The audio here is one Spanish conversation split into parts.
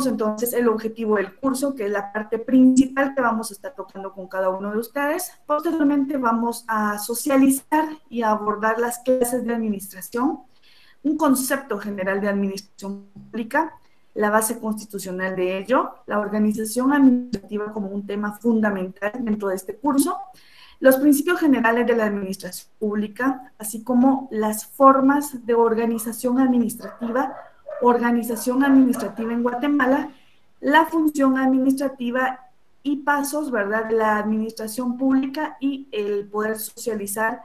tenemos entonces el objetivo del curso, que es la parte principal que vamos a estar tocando con cada uno de ustedes. Posteriormente vamos a socializar y a abordar las clases de administración, un concepto general de administración pública, la base constitucional de ello, la organización administrativa como un tema fundamental dentro de este curso, los principios generales de la administración pública, así como las formas de organización administrativa en Guatemala, la función administrativa y pasos, ¿verdad?, de la administración pública y el poder socializar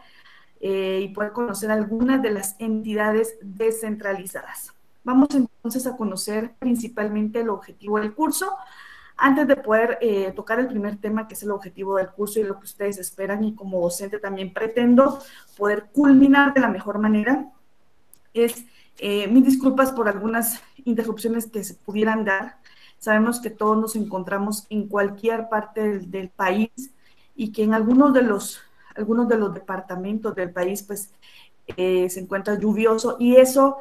y poder conocer algunas de las entidades descentralizadas. Vamos entonces a conocer principalmente el objetivo del curso, antes de poder tocar el primer tema, que es el objetivo del curso y lo que ustedes esperan, y como docente también pretendo poder culminar de la mejor manera. Mis disculpas por algunas interrupciones que se pudieran dar. Sabemos que todos nos encontramos en cualquier parte del país y que en algunos de los departamentos del país pues se encuentra lluvioso, y eso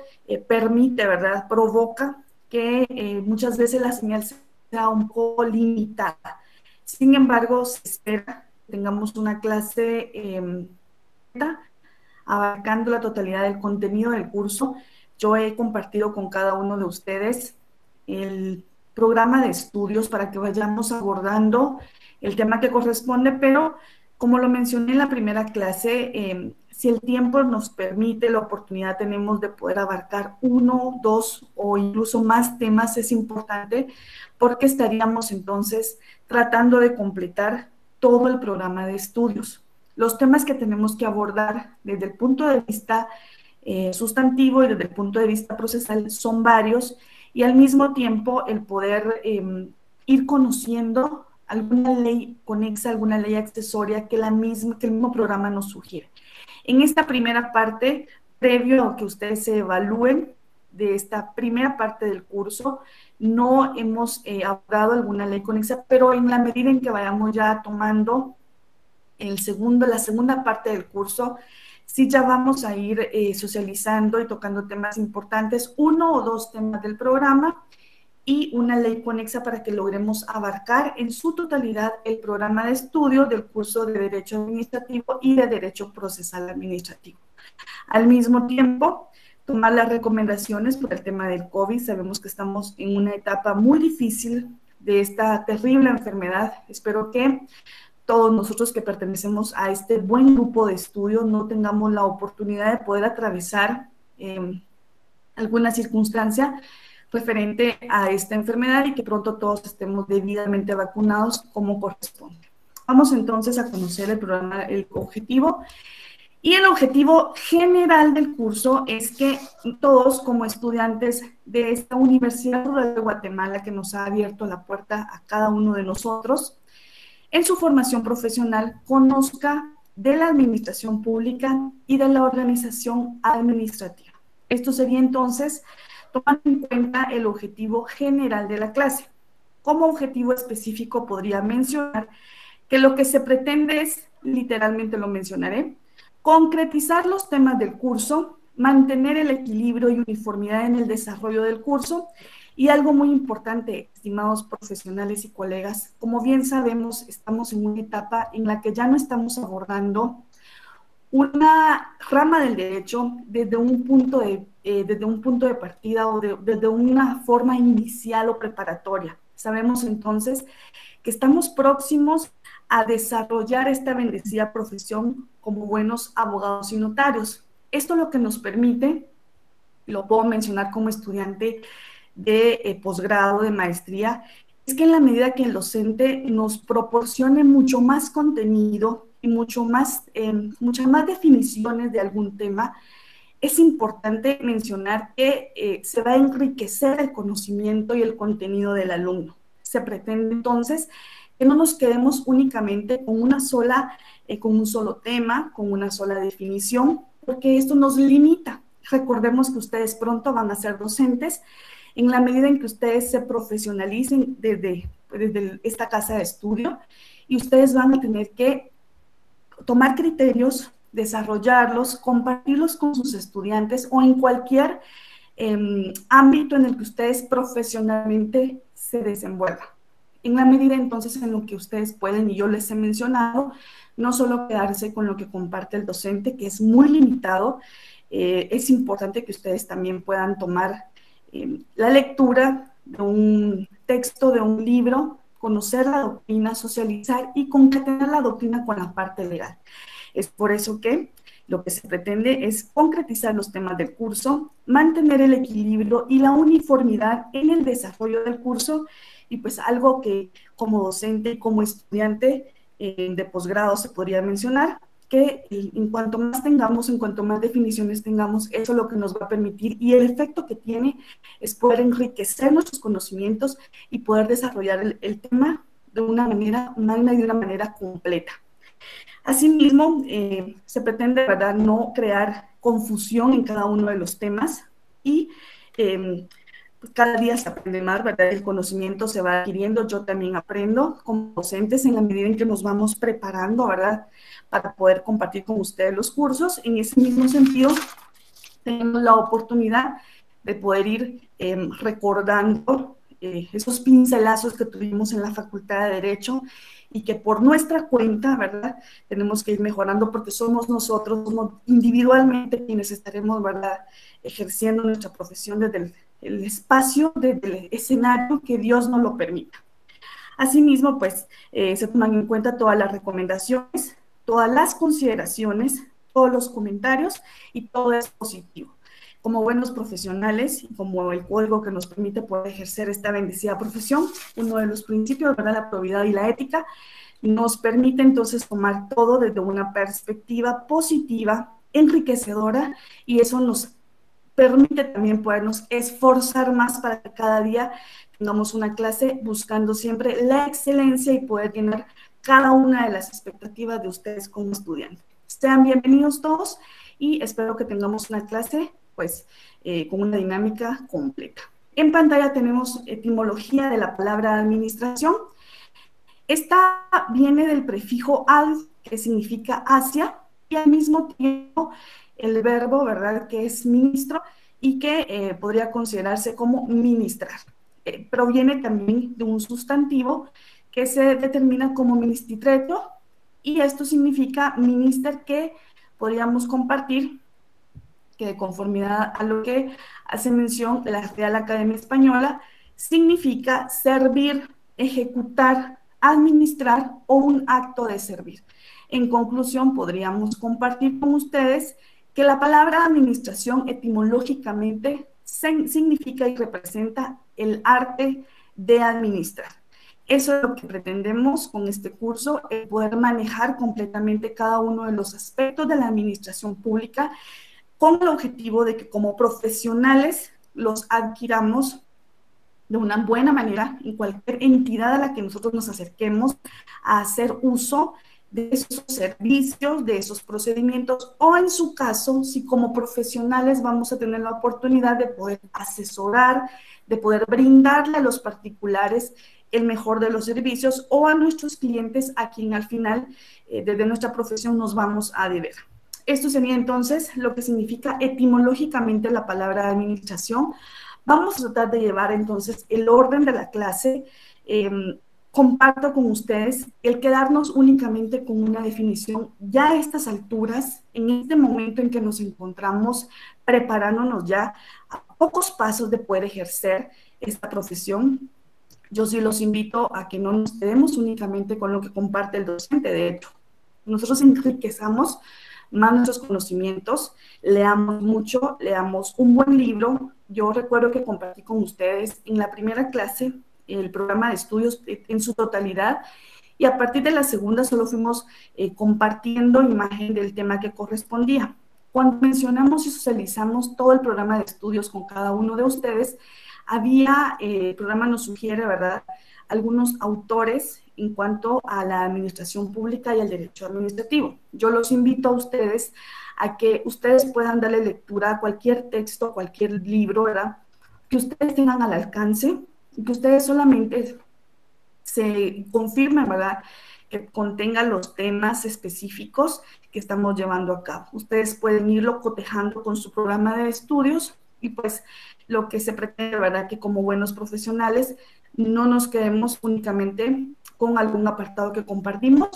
permite, ¿verdad?, provoca que muchas veces la señal sea un poco limitada. Sin embargo, se espera que tengamos una clase abarcando la totalidad del contenido del curso. Yo he compartido con cada uno de ustedes el programa de estudios para que vayamos abordando el tema que corresponde, pero como lo mencioné en la primera clase, si el tiempo nos permite, la oportunidad tenemos de poder abarcar uno, dos o incluso más temas, es importante, porque estaríamos entonces tratando de completar todo el programa de estudios. Los temas que tenemos que abordar desde el punto de vista sustantivo y desde el punto de vista procesal son varios, y al mismo tiempo el poder ir conociendo alguna ley conexa, alguna ley accesoria que el mismo programa nos sugiere. En esta primera parte, previo a que ustedes se evalúen de esta primera parte del curso, no hemos abordado alguna ley conexa, pero en la medida en que vayamos ya tomando la segunda parte del curso, sí ya vamos a ir socializando y tocando temas importantes, uno o dos temas del programa y una ley conexa para que logremos abarcar en su totalidad el programa de estudio del curso de Derecho Administrativo y de Derecho Procesal Administrativo. Al mismo tiempo, tomar las recomendaciones por el tema del COVID. Sabemos que estamos en una etapa muy difícil de esta terrible enfermedad. Espero que todos nosotros que pertenecemos a este buen grupo de estudio no tengamos la oportunidad de poder atravesar alguna circunstancia referente a esta enfermedad, y que pronto todos estemos debidamente vacunados como corresponde. Vamos entonces a conocer el programa, el objetivo. Y el objetivo general del curso es que todos, como estudiantes de esta Universidad Rural de Guatemala, que nos ha abierto la puerta a cada uno de nosotros, en su formación profesional conozca de la administración pública y de la organización administrativa. Esto sería entonces tomando en cuenta el objetivo general de la clase. Como objetivo específico podría mencionar que lo que se pretende es, literalmente lo mencionaré, concretizar los temas del curso, mantener el equilibrio y uniformidad en el desarrollo del curso, y algo muy importante, estimados profesionales y colegas, como bien sabemos, estamos en una etapa en la que ya no estamos abordando una rama del derecho desde un punto de partida o desde una forma inicial o preparatoria. Sabemos entonces que estamos próximos a desarrollar esta bendecida profesión como buenos abogados y notarios. Esto lo que nos permite, lo puedo mencionar como estudiante de posgrado, de maestría, es que en la medida que el docente nos proporcione mucho más contenido y muchas más definiciones de algún tema, es importante mencionar que se va a enriquecer el conocimiento y el contenido del alumno. Se pretende entonces que no nos quedemos únicamente con con un solo tema, con una sola definición, porque esto nos limita. Recordemos que ustedes pronto van a ser docentes. En la medida en que ustedes se profesionalicen desde esta casa de estudio, y ustedes van a tener que tomar criterios, desarrollarlos, compartirlos con sus estudiantes o en cualquier ámbito en el que ustedes profesionalmente se desenvuelvan. En la medida entonces en lo que ustedes pueden, y yo les he mencionado, no solo quedarse con lo que comparte el docente, que es muy limitado, es importante que ustedes también puedan tomar la lectura de un texto, de un libro, conocer la doctrina, socializar y concatenar la doctrina con la parte legal. Es por eso que lo que se pretende es concretizar los temas del curso, mantener el equilibrio y la uniformidad en el desarrollo del curso, y pues algo que como docente y como estudiante de posgrado se podría mencionar, que en cuanto más tengamos, en cuanto más definiciones tengamos, eso es lo que nos va a permitir, y el efecto que tiene es poder enriquecer nuestros conocimientos y poder desarrollar el tema de una manera magna y de una manera completa. Asimismo, se pretende, ¿verdad?, no crear confusión en cada uno de los temas y pues cada día se aprende más, ¿verdad? El conocimiento se va adquiriendo, yo también aprendo como docentes en la medida en que nos vamos preparando, ¿verdad?, para poder compartir con ustedes los cursos. En ese mismo sentido, tenemos la oportunidad de poder ir recordando esos pincelazos que tuvimos en la Facultad de Derecho y que por nuestra cuenta, ¿verdad?, tenemos que ir mejorando porque somos nosotros, somos individualmente quienes estaremos, ¿verdad?, ejerciendo nuestra profesión desde el espacio, desde el escenario que Dios nos lo permita. Asimismo, pues, se toman en cuenta todas las recomendaciones, todas las consideraciones, todos los comentarios y todo es positivo. Como buenos profesionales y como el código que nos permite poder ejercer esta bendecida profesión, uno de los principios, ¿verdad?, la probidad y la ética, nos permite entonces tomar todo desde una perspectiva positiva, enriquecedora, y eso nos permite también podernos esforzar más para que cada día tengamos una clase buscando siempre la excelencia y poder llenar cada una de las expectativas de ustedes como estudiantes. Sean bienvenidos todos y espero que tengamos una clase pues con una dinámica completa. En pantalla tenemos etimología de la palabra administración. Esta viene del prefijo ad, que significa hacia, y al mismo tiempo el verbo, ¿verdad?, que es ministro y que podría considerarse como ministrar. Proviene también de un sustantivo que se determina como ministitreto, y esto significa minister, que podríamos compartir que de conformidad a lo que hace mención la Real Academia Española, significa servir, ejecutar, administrar o un acto de servir. En conclusión, podríamos compartir con ustedes que la palabra administración etimológicamente significa y representa el arte de administrar. Eso es lo que pretendemos con este curso, poder manejar completamente cada uno de los aspectos de la administración pública, con el objetivo de que como profesionales los adquiramos de una buena manera en cualquier entidad a la que nosotros nos acerquemos a hacer uso de esos servicios, de esos procedimientos, o en su caso, si como profesionales vamos a tener la oportunidad de poder asesorar, de poder brindarle a los particulares el mejor de los servicios, o a nuestros clientes a quien al final, desde nuestra profesión, nos vamos a deber. Esto sería entonces lo que significa etimológicamente la palabra administración. Vamos a tratar de llevar entonces el orden de la clase. Comparto con ustedes el quedarnos únicamente con una definición ya a estas alturas, en este momento en que nos encontramos preparándonos ya a pocos pasos de poder ejercer esta profesión. Yo sí los invito a que no nos quedemos únicamente con lo que comparte el docente. De hecho, nosotros enriquezamos más nuestros conocimientos, leamos mucho, leamos un buen libro. Yo recuerdo que compartí con ustedes en la primera clase el programa de estudios en su totalidad, y a partir de la segunda solo fuimos compartiendo imagen del tema que correspondía. Cuando mencionamos y socializamos todo el programa de estudios con cada uno de ustedes, el programa nos sugiere, ¿verdad?, algunos autores en cuanto a la administración pública y al derecho administrativo. Yo los invito a ustedes a que ustedes puedan darle lectura a cualquier texto, cualquier libro, ¿verdad?, que ustedes tengan al alcance, y que ustedes solamente se confirmen, ¿verdad?, que contenga los temas específicos que estamos llevando a cabo. Ustedes pueden irlo cotejando con su programa de estudios y pues lo que se pretende, ¿verdad? Que como buenos profesionales no nos quedemos únicamente con algún apartado que compartimos.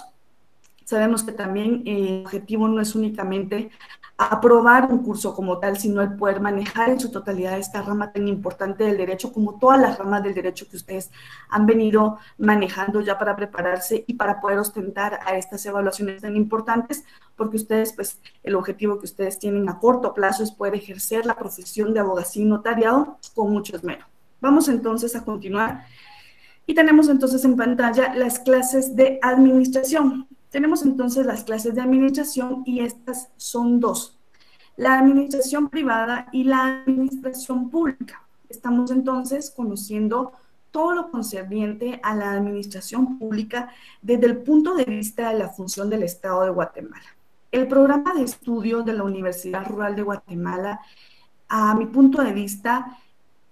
Sabemos que también el objetivo no es únicamente aprobar un curso como tal, sino el poder manejar en su totalidad esta rama tan importante del derecho, como todas las ramas del derecho que ustedes han venido manejando ya para prepararse y para poder ostentar a estas evaluaciones tan importantes, porque ustedes, pues, el objetivo que ustedes tienen a corto plazo es poder ejercer la profesión de abogacía y notariado con mucho esmero. Vamos entonces a continuar. Y tenemos entonces en pantalla las clases de administración. Tenemos entonces las clases de administración y estas son dos: la administración privada y la administración pública. Estamos entonces conociendo todo lo concerniente a la administración pública desde el punto de vista de la función del Estado de Guatemala. El programa de estudio de la Universidad Rural de Guatemala, a mi punto de vista,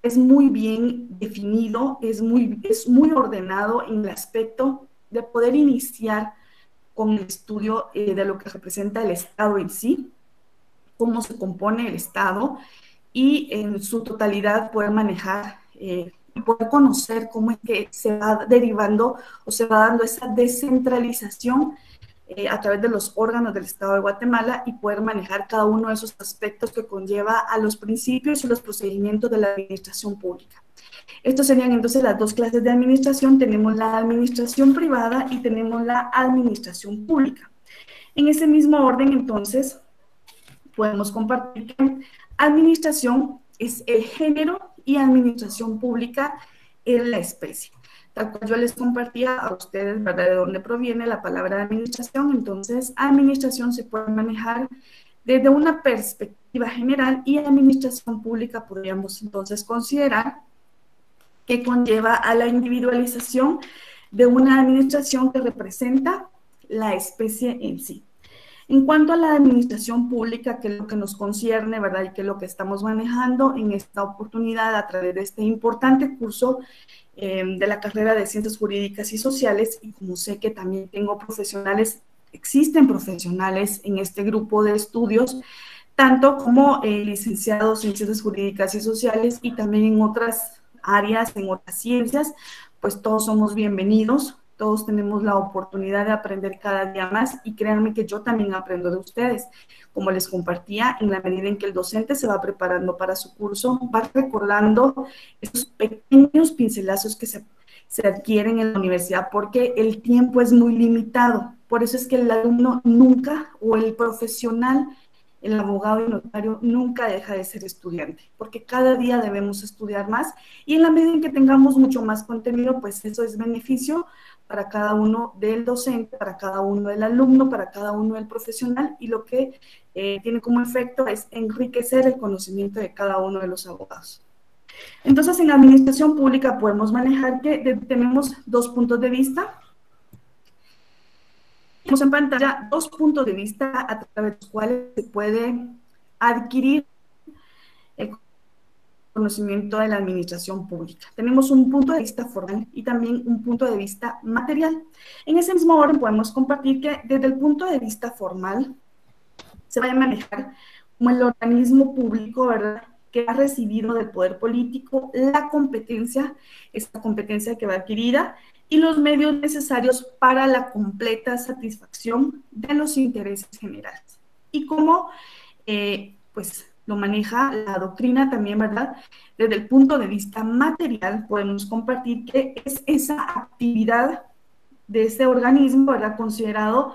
es muy bien definido, es muy ordenado en el aspecto de poder iniciar con el estudio de lo que representa el Estado en sí, cómo se compone el Estado y en su totalidad poder manejar y poder conocer cómo es que se va derivando o se va dando esa descentralización a través de los órganos del Estado de Guatemala y poder manejar cada uno de esos aspectos que conlleva a los principios y los procedimientos de la administración pública. Estos serían entonces las dos clases de administración. Tenemos la administración privada y tenemos la administración pública. En ese mismo orden, entonces, podemos compartir que administración es el género y administración pública es la especie. Tal cual yo les compartía a ustedes, ¿verdad?, de dónde proviene la palabra administración. Entonces, administración se puede manejar desde una perspectiva general y administración pública podríamos entonces considerar que conlleva a la individualización de una administración que representa la especie en sí. En cuanto a la administración pública, que es lo que nos concierne, ¿verdad?, y que es lo que estamos manejando en esta oportunidad a través de este importante curso de la carrera de Ciencias Jurídicas y Sociales, y como sé que también tengo profesionales, existen profesionales en este grupo de estudios, tanto como licenciados en Ciencias Jurídicas y Sociales y también en otras áreas, en otras ciencias, pues todos somos bienvenidos. Todos tenemos la oportunidad de aprender cada día más y créanme que yo también aprendo de ustedes. Como les compartía, en la medida en que el docente se va preparando para su curso, va recordando esos pequeños pincelazos que se adquieren en la universidad porque el tiempo es muy limitado. Por eso es que el alumno nunca, o el profesional, el abogado y notario, nunca deja de ser estudiante, porque cada día debemos estudiar más y en la medida en que tengamos mucho más contenido, pues eso es beneficio para cada uno del docente, para cada uno del alumno, para cada uno del profesional, y lo que tiene como efecto es enriquecer el conocimiento de cada uno de los abogados. Entonces, en la administración pública podemos manejar que tenemos dos puntos de vista. Tenemos en pantalla dos puntos de vista a través de los cuales se puede adquirir el conocimiento de la administración pública. Tenemos un punto de vista formal y también un punto de vista material. En ese mismo orden podemos compartir que desde el punto de vista formal se va a manejar como el organismo público, ¿verdad?, que ha recibido del poder político la competencia, esta competencia que va adquirida, y los medios necesarios para la completa satisfacción de los intereses generales. Y cómo, pues, lo maneja la doctrina también, ¿verdad? Desde el punto de vista material, podemos compartir que es esa actividad de este organismo, ¿verdad?, considerado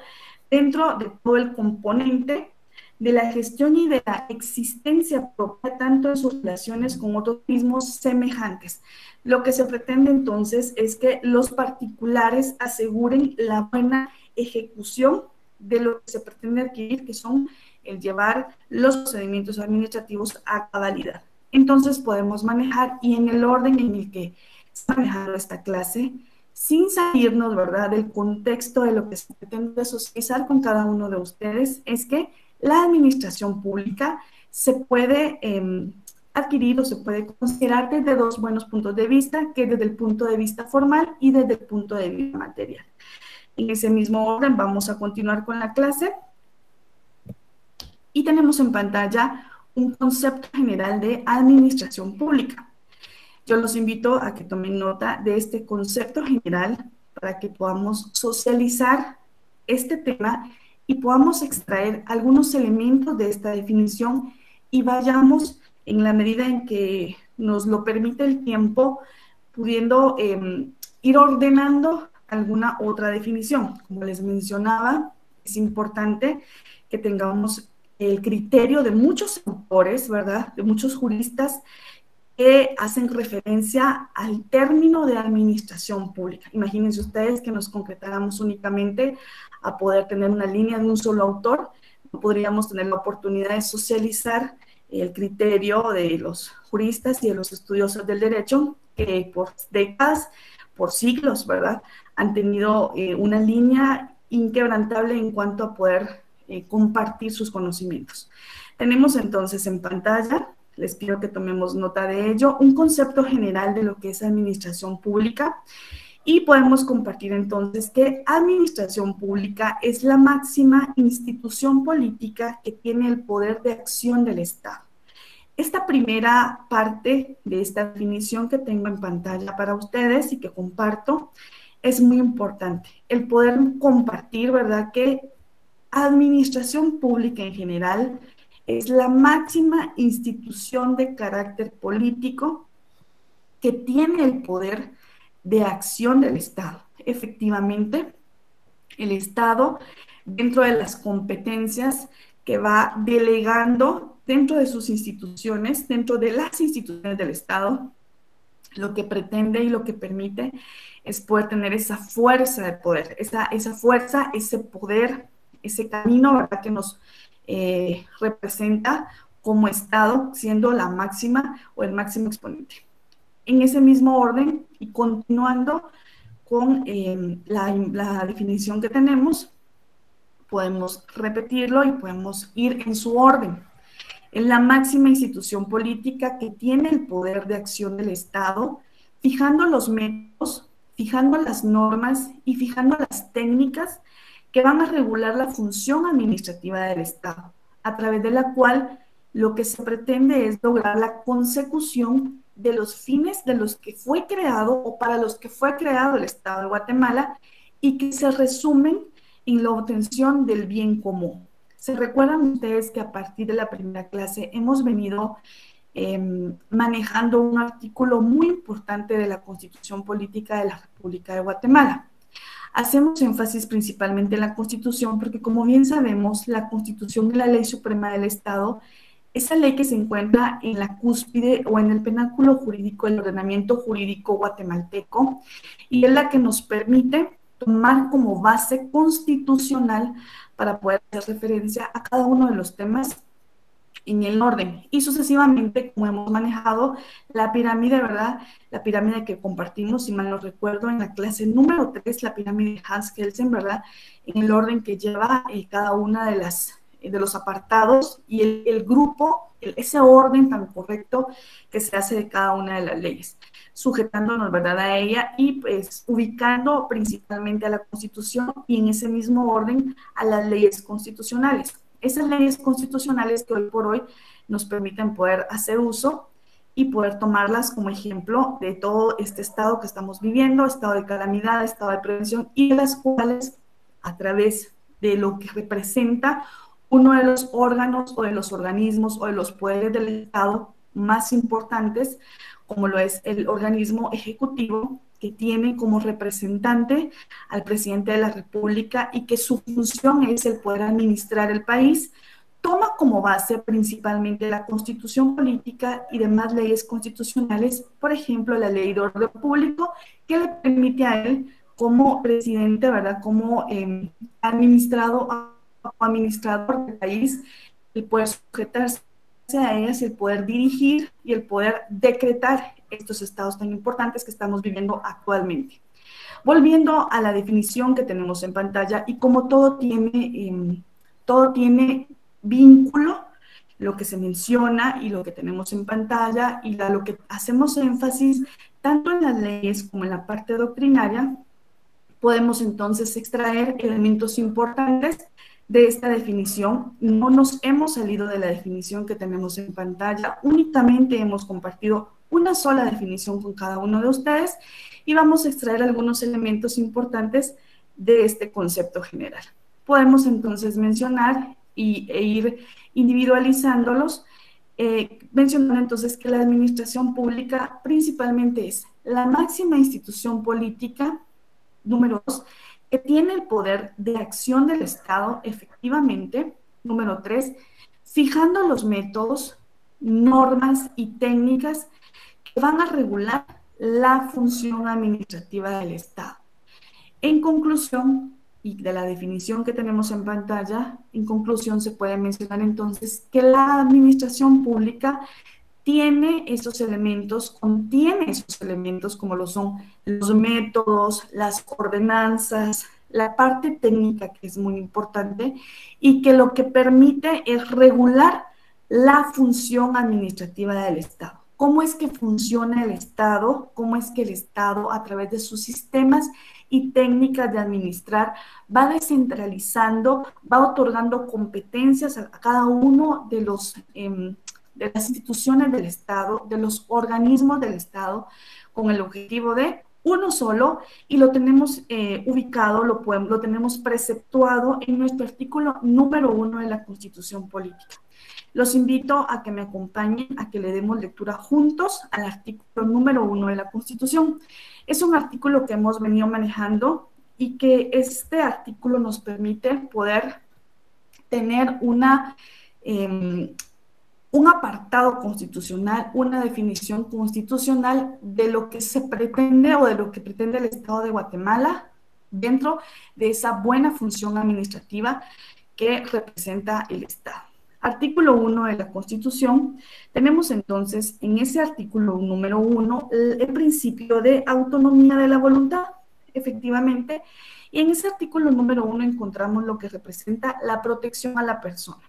dentro de todo el componente de la gestión y de la existencia propia, tanto en sus relaciones con otros mismos semejantes. Lo que se pretende entonces es que los particulares aseguren la buena ejecución de lo que se pretende adquirir, que son el llevar los procedimientos administrativos a cabalidad. Entonces podemos manejar, y en el orden en el que está manejando esta clase, sin salirnos, ¿verdad?, del contexto de lo que se pretende socializar con cada uno de ustedes, es que la administración pública se puede adquirir o se puede considerar desde dos buenos puntos de vista, que desde el punto de vista formal y desde el punto de vista material. En ese mismo orden vamos a continuar con la clase y tenemos en pantalla un concepto general de administración pública. Yo los invito a que tomen nota de este concepto general para que podamos socializar este tema y podamos extraer algunos elementos de esta definición y vayamos, en la medida en que nos lo permite el tiempo, pudiendo ir ordenando alguna otra definición. Como les mencionaba, es importante que tengamos el criterio de muchos autores, ¿verdad? De muchos juristas que hacen referencia al término de administración pública. Imagínense ustedes que nos concretáramos únicamente a poder tener una línea de un solo autor, no podríamos tener la oportunidad de socializar el criterio de los juristas y de los estudiosos del derecho que por décadas, por siglos, ¿verdad?, han tenido una línea inquebrantable en cuanto a poder compartir sus conocimientos. Tenemos entonces en pantalla, les pido que tomemos nota de ello, un concepto general de lo que es administración pública y podemos compartir entonces que administración pública es la máxima institución política que tiene el poder de acción del Estado. Esta primera parte de esta definición que tengo en pantalla para ustedes y que comparto es muy importante. El poder compartir, ¿verdad?, que administración pública en general es la máxima institución de carácter político que tiene el poder de acción del Estado. Efectivamente, el Estado, dentro de las competencias que va delegando dentro de sus instituciones, dentro de las instituciones del Estado, lo que pretende y lo que permite es poder tener esa fuerza de poder, esa fuerza, ese poder, ese camino, ¿verdad?, que nos representa como Estado, siendo la máxima o el máximo exponente. En ese mismo orden y continuando con la definición que tenemos, podemos repetirlo y podemos ir en su orden. Es la máxima institución política que tiene el poder de acción del Estado, fijando los métodos, fijando las normas y fijando las técnicas que van a regular la función administrativa del Estado, a través de la cual lo que se pretende es lograr la consecución de los fines de los que fue creado o para los que fue creado el Estado de Guatemala y que se resumen en la obtención del bien común. ¿Se recuerdan ustedes que a partir de la primera clase hemos venido manejando un artículo muy importante de la Constitución Política de la República de Guatemala? Hacemos énfasis principalmente en la Constitución porque, como bien sabemos, la Constitución es la ley suprema del Estado, esa ley que se encuentra en la cúspide o en el pináculo jurídico del ordenamiento jurídico guatemalteco y es la que nos permite tomar como base constitucional para poder hacer referencia a cada uno de los temas en el orden. Y sucesivamente, como hemos manejado la pirámide, ¿verdad? La pirámide que compartimos, si mal no recuerdo, en la clase número 3, la pirámide de Hans Kelsen, ¿verdad?, en el orden que lleva cada una de los apartados y el grupo, ese orden tan correcto que se hace de cada una de las leyes, sujetándonos, ¿verdad?, a ella y pues ubicando principalmente a la Constitución y en ese mismo orden a las leyes constitucionales. Esas leyes constitucionales que hoy por hoy nos permiten poder hacer uso y poder tomarlas como ejemplo de todo este estado que estamos viviendo, estado de calamidad, estado de prevención, y de las cuales, a través de lo que representa uno de los órganos o de los organismos o de los poderes del Estado más importantes, como lo es el organismo ejecutivo, que tiene como representante al presidente de la República y que su función es el poder administrar el país, toma como base principalmente la Constitución política y demás leyes constitucionales, por ejemplo, la Ley de Orden Público, que le permite a él como presidente, ¿verdad?, como administrador del país, el poder sujetarse a ellas, el poder dirigir y el poder decretar estos estados tan importantes que estamos viviendo actualmente. Volviendo a la definición que tenemos en pantalla, y como todo tiene vínculo, lo que se menciona y lo que tenemos en pantalla y lo que hacemos énfasis tanto en las leyes como en la parte doctrinaria, podemos entonces extraer elementos importantes de esta definición. No nos hemos salido de la definición que tenemos en pantalla, únicamente hemos compartido una sola definición con cada uno de ustedes y vamos a extraer algunos elementos importantes de este concepto general. Podemos entonces mencionar e ir individualizándolos, mencionando entonces que la administración pública principalmente es la máxima institución política, número 2, que tiene el poder de acción del Estado efectivamente. Número 3, fijando los métodos, normas y técnicas que van a regular la función administrativa del Estado. En conclusión, y de la definición que tenemos en pantalla, en conclusión se puede mencionar entonces que la administración pública tiene esos elementos, contiene esos elementos como lo son los métodos, las ordenanzas, la parte técnica que es muy importante y que lo que permite es regular la función administrativa del Estado. ¿Cómo es que funciona el Estado? ¿Cómo es que el Estado, a través de sus sistemas y técnicas de administrar, va descentralizando, va otorgando competencias a cada uno de los de las instituciones del Estado, de los organismos del Estado, con el objetivo de uno solo, y lo tenemos ubicado, lo tenemos preceptuado en nuestro artículo número 1 de la Constitución Política. Los invito a que me acompañen, a que le demos lectura juntos al artículo número 1 de la Constitución. Es un artículo que hemos venido manejando y que este artículo nos permite poder tener un apartado constitucional, una definición constitucional de lo que se pretende o de lo que pretende el Estado de Guatemala dentro de esa buena función administrativa que representa el Estado. Artículo 1 de la Constitución, tenemos entonces en ese artículo número 1 el principio de autonomía de la voluntad, efectivamente, y en ese artículo número 1 encontramos lo que representa la protección a la persona.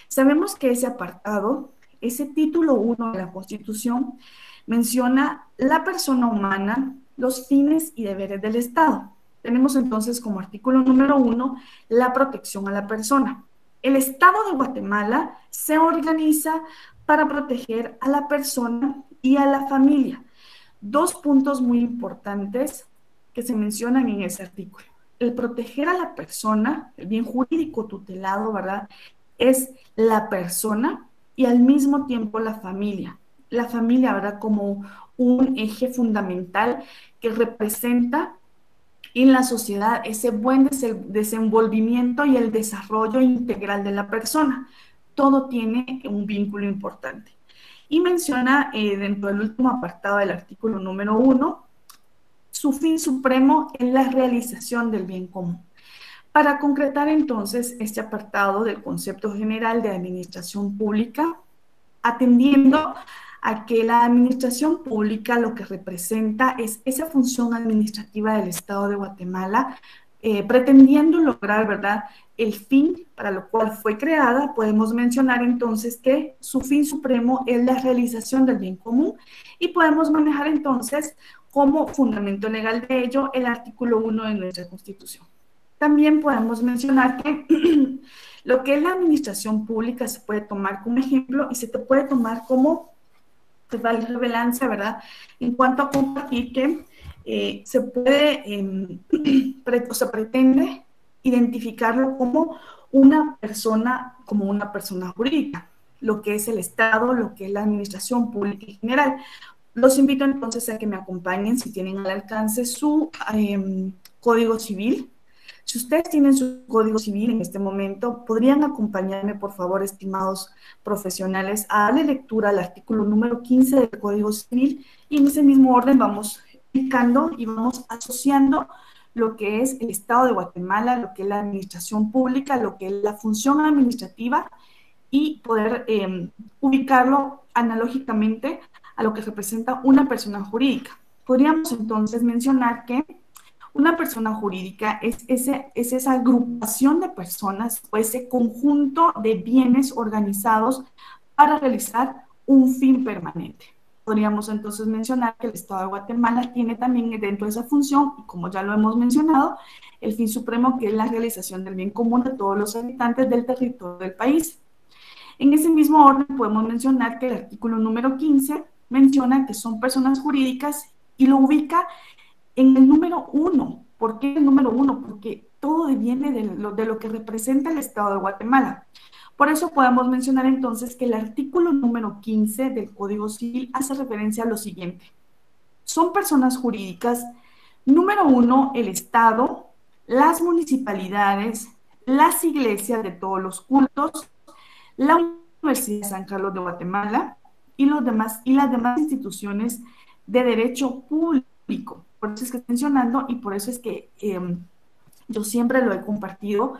Sabemos que ese apartado, ese título 1 de la Constitución, menciona la persona humana, los fines y deberes del Estado. Tenemos entonces como artículo número 1 la protección a la persona. El Estado de Guatemala se organiza para proteger a la persona y a la familia. Dos puntos muy importantes que se mencionan en ese artículo. El proteger a la persona, el bien jurídico tutelado, ¿verdad?, es la persona y al mismo tiempo la familia. La familia, ¿verdad?, como un eje fundamental que representa en la sociedad ese buen desenvolvimiento y el desarrollo integral de la persona. Todo tiene un vínculo importante. Y menciona dentro del último apartado del artículo número 1, su fin supremo es la realización del bien común. Para concretar entonces este apartado del concepto general de administración pública, atendiendo a que la administración pública lo que representa es esa función administrativa del Estado de Guatemala, pretendiendo lograr, ¿verdad?, el fin para lo cual fue creada. Podemos mencionar entonces que su fin supremo es la realización del bien común y podemos manejar entonces como fundamento legal de ello el artículo 1 de nuestra Constitución. También podemos mencionar que lo que es la administración pública se puede tomar como ejemplo y se te puede tomar como relevancia, ¿verdad?, en cuanto a compartir que se puede, o se pretende identificarlo como una persona jurídica, lo que es el Estado, lo que es la administración pública en general. Los invito entonces a que me acompañen si tienen al alcance su Código Civil. Si ustedes tienen su Código Civil en este momento, ¿podrían acompañarme, por favor, estimados profesionales, a darle lectura al artículo número 15 del Código Civil? Y en ese mismo orden vamos explicando y vamos asociando lo que es el Estado de Guatemala, lo que es la administración pública, lo que es la función administrativa y poder ubicarlo analógicamente a lo que representa una persona jurídica. Podríamos entonces mencionar que una persona jurídica es esa agrupación de personas o ese conjunto de bienes organizados para realizar un fin permanente. podríamos entonces mencionar que el Estado de Guatemala tiene también dentro de esa función, y como ya lo hemos mencionado, el fin supremo, que es la realización del bien común de todos los habitantes del territorio del país. En ese mismo orden podemos mencionar que el artículo número 15 menciona que son personas jurídicas y lo ubica en el número 1. ¿Por qué el número 1? Porque todo viene de lo que representa el Estado de Guatemala. Por eso podemos mencionar entonces que el artículo número 15 del Código Civil hace referencia a lo siguiente. Son personas jurídicas, número 1, el Estado, las municipalidades, las iglesias de todos los cultos, la Universidad de San Carlos de Guatemala y las demás instituciones de derecho público. Por eso es que estoy mencionando, y por eso es que yo siempre lo he compartido.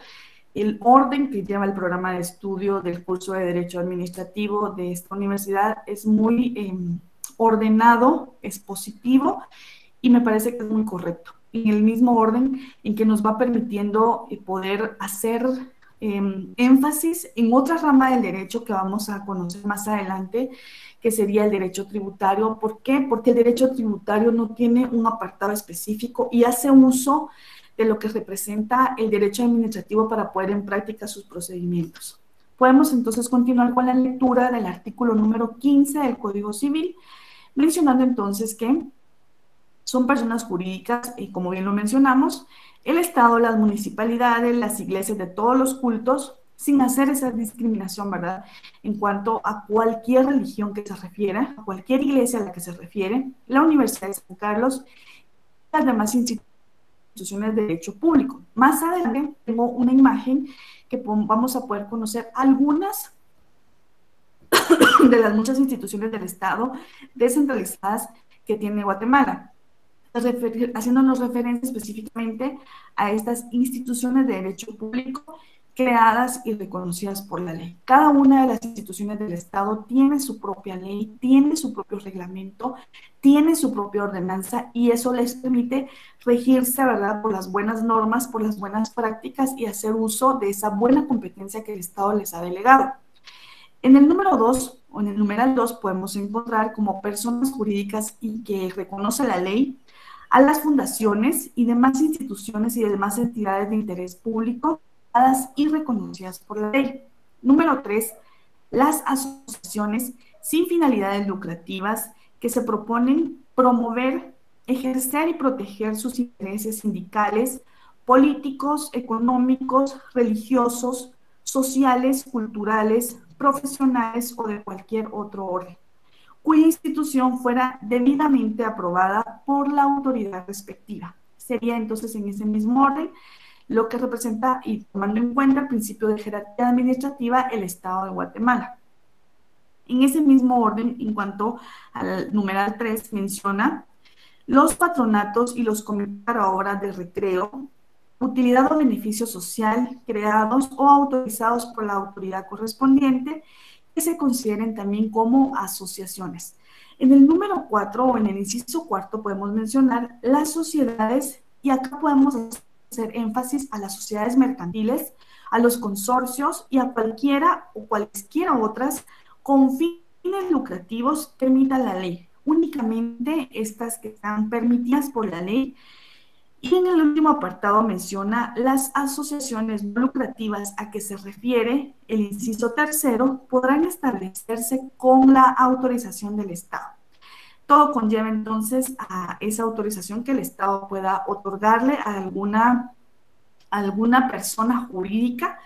El orden que lleva el programa de estudio del curso de Derecho Administrativo de esta universidad es muy ordenado, es positivo, y me parece que es muy correcto. En el mismo orden en que nos va permitiendo poder hacer énfasis en otra rama del derecho que vamos a conocer más adelante, que sería el derecho tributario. ¿Por qué? Porque el derecho tributario no tiene un apartado específico y hace uso de lo que representa el derecho administrativo para poner en práctica sus procedimientos. Podemos entonces continuar con la lectura del artículo número 15 del Código Civil, mencionando entonces que son personas jurídicas, y como bien lo mencionamos, el Estado, las municipalidades, las iglesias de todos los cultos, sin hacer esa discriminación, ¿verdad? En cuanto a cualquier religión que se refiera, a cualquier iglesia a la que se refiere, la Universidad de San Carlos y las demás instituciones de derecho público. Más adelante tengo una imagen que vamos a poder conocer algunas de las muchas instituciones del Estado descentralizadas que tiene Guatemala, haciéndonos referencia específicamente a estas instituciones de derecho público creadas y reconocidas por la ley. Cada una de las instituciones del Estado tiene su propia ley, tiene su propio reglamento, tiene su propia ordenanza, y eso les permite regirse, ¿verdad?, por las buenas normas, por las buenas prácticas, y hacer uso de esa buena competencia que el Estado les ha delegado. En el número 2, o en el numeral 2, podemos encontrar como personas jurídicas y que reconoce la ley a las fundaciones y demás instituciones y demás entidades de interés público y reconocidas por la ley. Número 3, las asociaciones sin finalidades lucrativas que se proponen promover, ejercer y proteger sus intereses sindicales, políticos, económicos, religiosos, sociales, culturales, profesionales o de cualquier otro orden, cuya institución fuera debidamente aprobada por la autoridad respectiva. Sería entonces en ese mismo orden lo que representa, y tomando en cuenta el principio de jerarquía administrativa, el Estado de Guatemala. En ese mismo orden, en cuanto al numeral 3, menciona los patronatos y los comités para obras de recreo, utilidad o beneficio social creados o autorizados por la autoridad correspondiente, que se consideren también como asociaciones. En el número 4, o en el inciso cuarto, podemos mencionar las sociedades, y acá podemos hacer énfasis a las sociedades mercantiles, a los consorcios y a cualquiera o cualesquiera otras con fines lucrativos que permita la ley. Únicamente estas que están permitidas por la ley. Y en el último apartado menciona las asociaciones no lucrativas a que se refiere el inciso tercero podrán establecerse con la autorización del Estado. Todo conlleva entonces a esa autorización que el Estado pueda otorgarle a alguna persona jurídica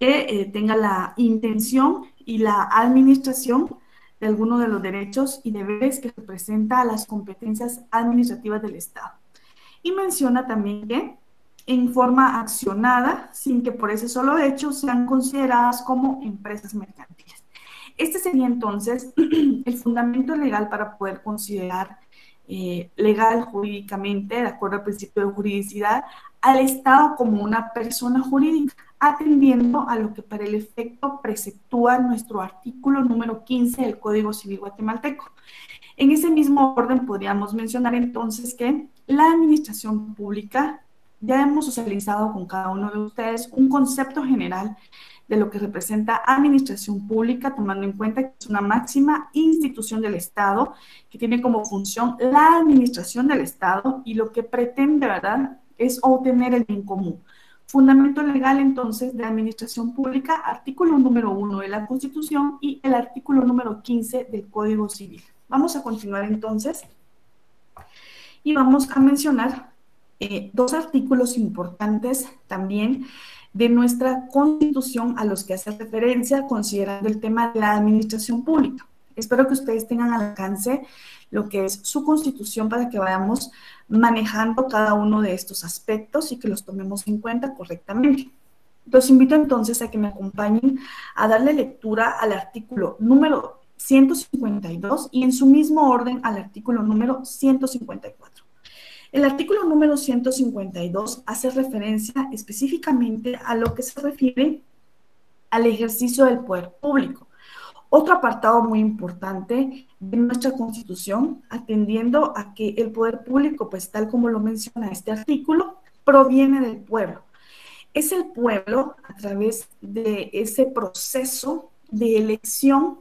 que tenga la intención y la administración de alguno de los derechos y deberes que representa a las competencias administrativas del Estado. Y menciona también que en forma accionada, sin que por ese solo hecho sean consideradas como empresas mercantiles. Este sería entonces el fundamento legal para poder considerar legal jurídicamente, de acuerdo al principio de juridicidad, al Estado como una persona jurídica, atendiendo a lo que para el efecto preceptúa nuestro artículo número 15 del Código Civil guatemalteco. En ese mismo orden podríamos mencionar entonces que la administración pública, ya hemos socializado con cada uno de ustedes un concepto general de lo que representa administración pública, tomando en cuenta que es una máxima institución del Estado que tiene como función la administración del Estado y lo que pretende, ¿verdad?, es obtener el bien común. Fundamento legal, entonces, de administración pública, artículo número 1 de la Constitución y el artículo número 15 del Código Civil. Vamos a continuar, entonces, y vamos a mencionar dos artículos importantes también de nuestra Constitución a los que hace referencia considerando el tema de la administración pública. Espero que ustedes tengan al alcance lo que es su Constitución para que vayamos manejando cada uno de estos aspectos y que los tomemos en cuenta correctamente. Los invito entonces a que me acompañen a darle lectura al artículo número 152 y en su mismo orden al artículo número 154. El artículo número 152 hace referencia específicamente a lo que se refiere al ejercicio del poder público. Otro apartado muy importante de nuestra Constitución, atendiendo a que el poder público, pues tal como lo menciona este artículo, proviene del pueblo. Es el pueblo, a través de ese proceso de elección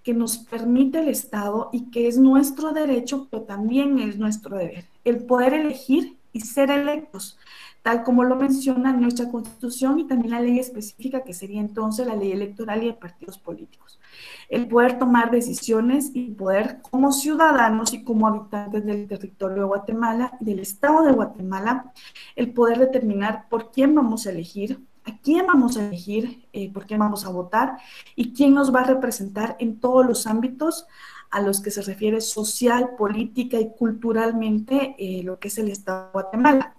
que nos permite el Estado y que es nuestro derecho, pero también es nuestro deber, el poder elegir y ser electos, tal como lo menciona nuestra Constitución y también la ley específica, que sería entonces la ley electoral y de partidos políticos. El poder tomar decisiones y poder, como ciudadanos y como habitantes del territorio de Guatemala y del Estado de Guatemala, el poder determinar por quién vamos a elegir, a quién vamos a elegir, por quién vamos a votar y quién nos va a representar en todos los ámbitos a los que se refiere social, política y culturalmente lo que es el Estado de Guatemala.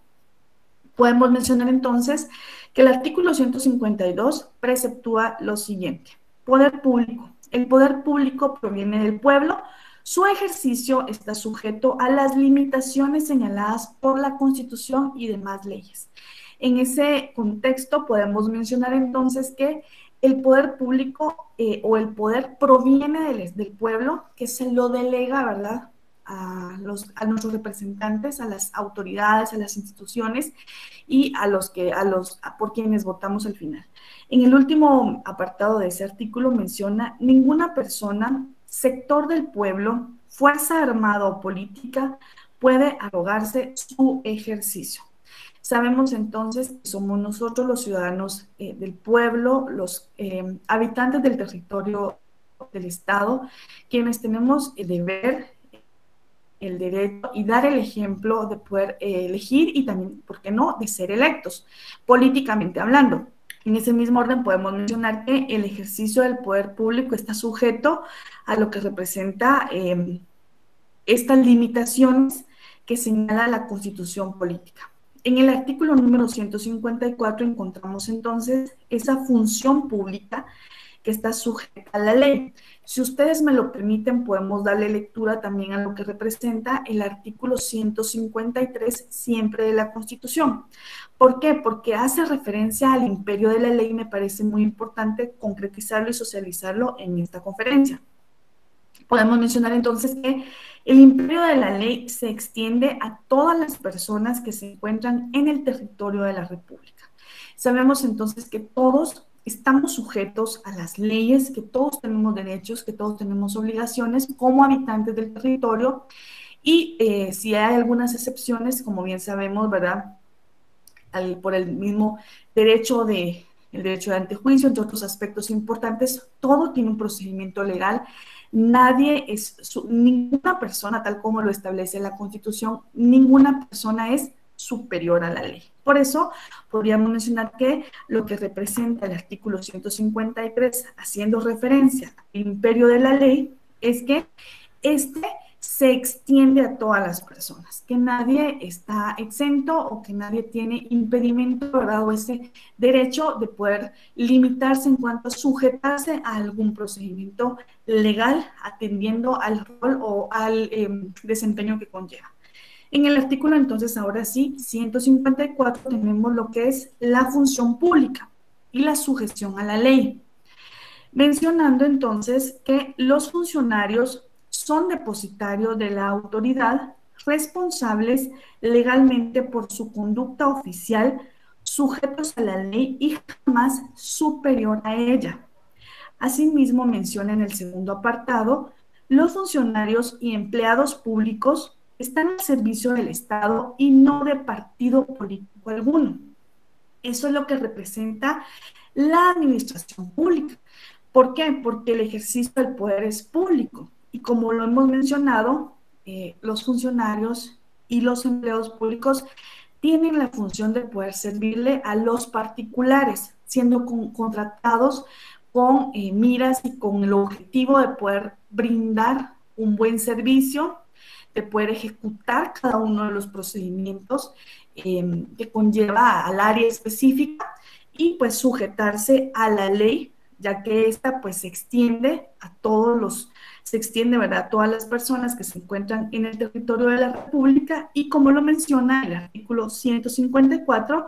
Podemos mencionar entonces que el artículo 152 preceptúa lo siguiente: poder público. El poder público proviene del pueblo. Su ejercicio está sujeto a las limitaciones señaladas por la Constitución y demás leyes. En ese contexto podemos mencionar entonces que el poder público o el poder proviene del pueblo, que se lo delega, ¿verdad?, a nuestros representantes, a las autoridades, a las instituciones y por quienes votamos al final. En el último apartado de ese artículo menciona: ninguna persona, sector del pueblo, fuerza armada o política puede arrogarse su ejercicio. Sabemos entonces que somos nosotros los ciudadanos del pueblo, los habitantes del territorio del Estado, quienes tenemos el deber, el derecho y dar el ejemplo de poder elegir y también, ¿por qué no?, de ser electos, políticamente hablando. En ese mismo orden podemos mencionar que el ejercicio del poder público está sujeto a lo que representa estas limitaciones que señala la Constitución política. En el artículo número 154 encontramos entonces esa función pública que está sujeta a la ley. Si ustedes me lo permiten, podemos darle lectura también a lo que representa el artículo 153 siempre de la Constitución. ¿Por qué? Porque hace referencia al imperio de la ley. Me parece muy importante concretizarlo y socializarlo en esta conferencia. Podemos mencionar entonces que el imperio de la ley se extiende a todas las personas que se encuentran en el territorio de la República. Sabemos entonces que todos estamos sujetos a las leyes, que todos tenemos derechos, que todos tenemos obligaciones como habitantes del territorio y si hay algunas excepciones, como bien sabemos, ¿verdad?, por el mismo derecho de antejuicio, entre otros aspectos importantes, todo tiene un procedimiento legal. Ninguna persona, tal como lo establece la Constitución, ninguna persona es superior a la ley. Por eso, podríamos mencionar que lo que representa el artículo 153, haciendo referencia al imperio de la ley, es que se extiende a todas las personas, que nadie está exento o que nadie tiene impedimento, ¿verdad?, o ese derecho de poder limitarse en cuanto a sujetarse a algún procedimiento legal atendiendo al rol o al desempeño que conlleva. En el artículo, entonces, ahora sí, 154, tenemos lo que es la función pública y la sujeción a la ley, mencionando entonces que los funcionarios son depositarios de la autoridad, responsables legalmente por su conducta oficial, sujetos a la ley y jamás superior a ella. Asimismo, menciona en el segundo apartado, los funcionarios y empleados públicos están al servicio del Estado y no de partido político alguno. Eso es lo que representa la administración pública. ¿Por qué? Porque el ejercicio del poder es público. Y como lo hemos mencionado, los funcionarios y los empleados públicos tienen la función de poder servirle a los particulares, siendo contratados con miras y con el objetivo de poder brindar un buen servicio, de poder ejecutar cada uno de los procedimientos que conlleva al área específica y pues sujetarse a la ley, ya que esta pues se extiende a se extiende, ¿verdad?, a todas las personas que se encuentran en el territorio de la República y como lo menciona el artículo 154,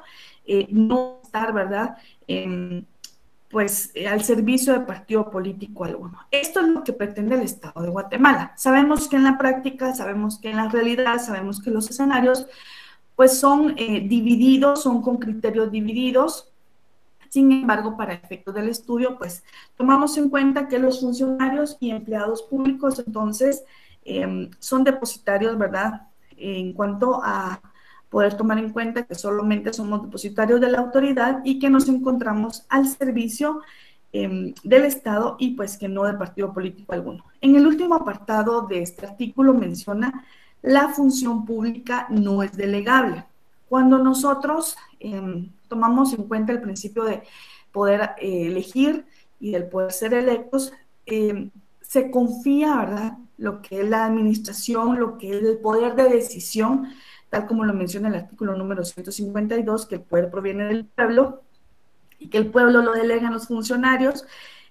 no estar, ¿verdad?, al servicio de partido político alguno. Esto es lo que pretende el Estado de Guatemala. Sabemos que en la práctica, sabemos que en la realidad, sabemos que los escenarios pues son divididos, son con criterios divididos. Sin embargo, para efectos del estudio, pues tomamos en cuenta que los funcionarios y empleados públicos entonces son depositarios, ¿verdad? En cuanto a poder tomar en cuenta que solamente somos depositarios de la autoridad y que nos encontramos al servicio del Estado y pues que no de partido político alguno. En el último apartado de este artículo menciona la función pública no es delegable. Cuando nosotros tomamos en cuenta el principio de poder elegir y del poder ser electos, se confía, ¿verdad?, lo que es la administración, lo que es el poder de decisión, tal como lo menciona el artículo número 152, que el poder proviene del pueblo y que el pueblo lo delegan los funcionarios.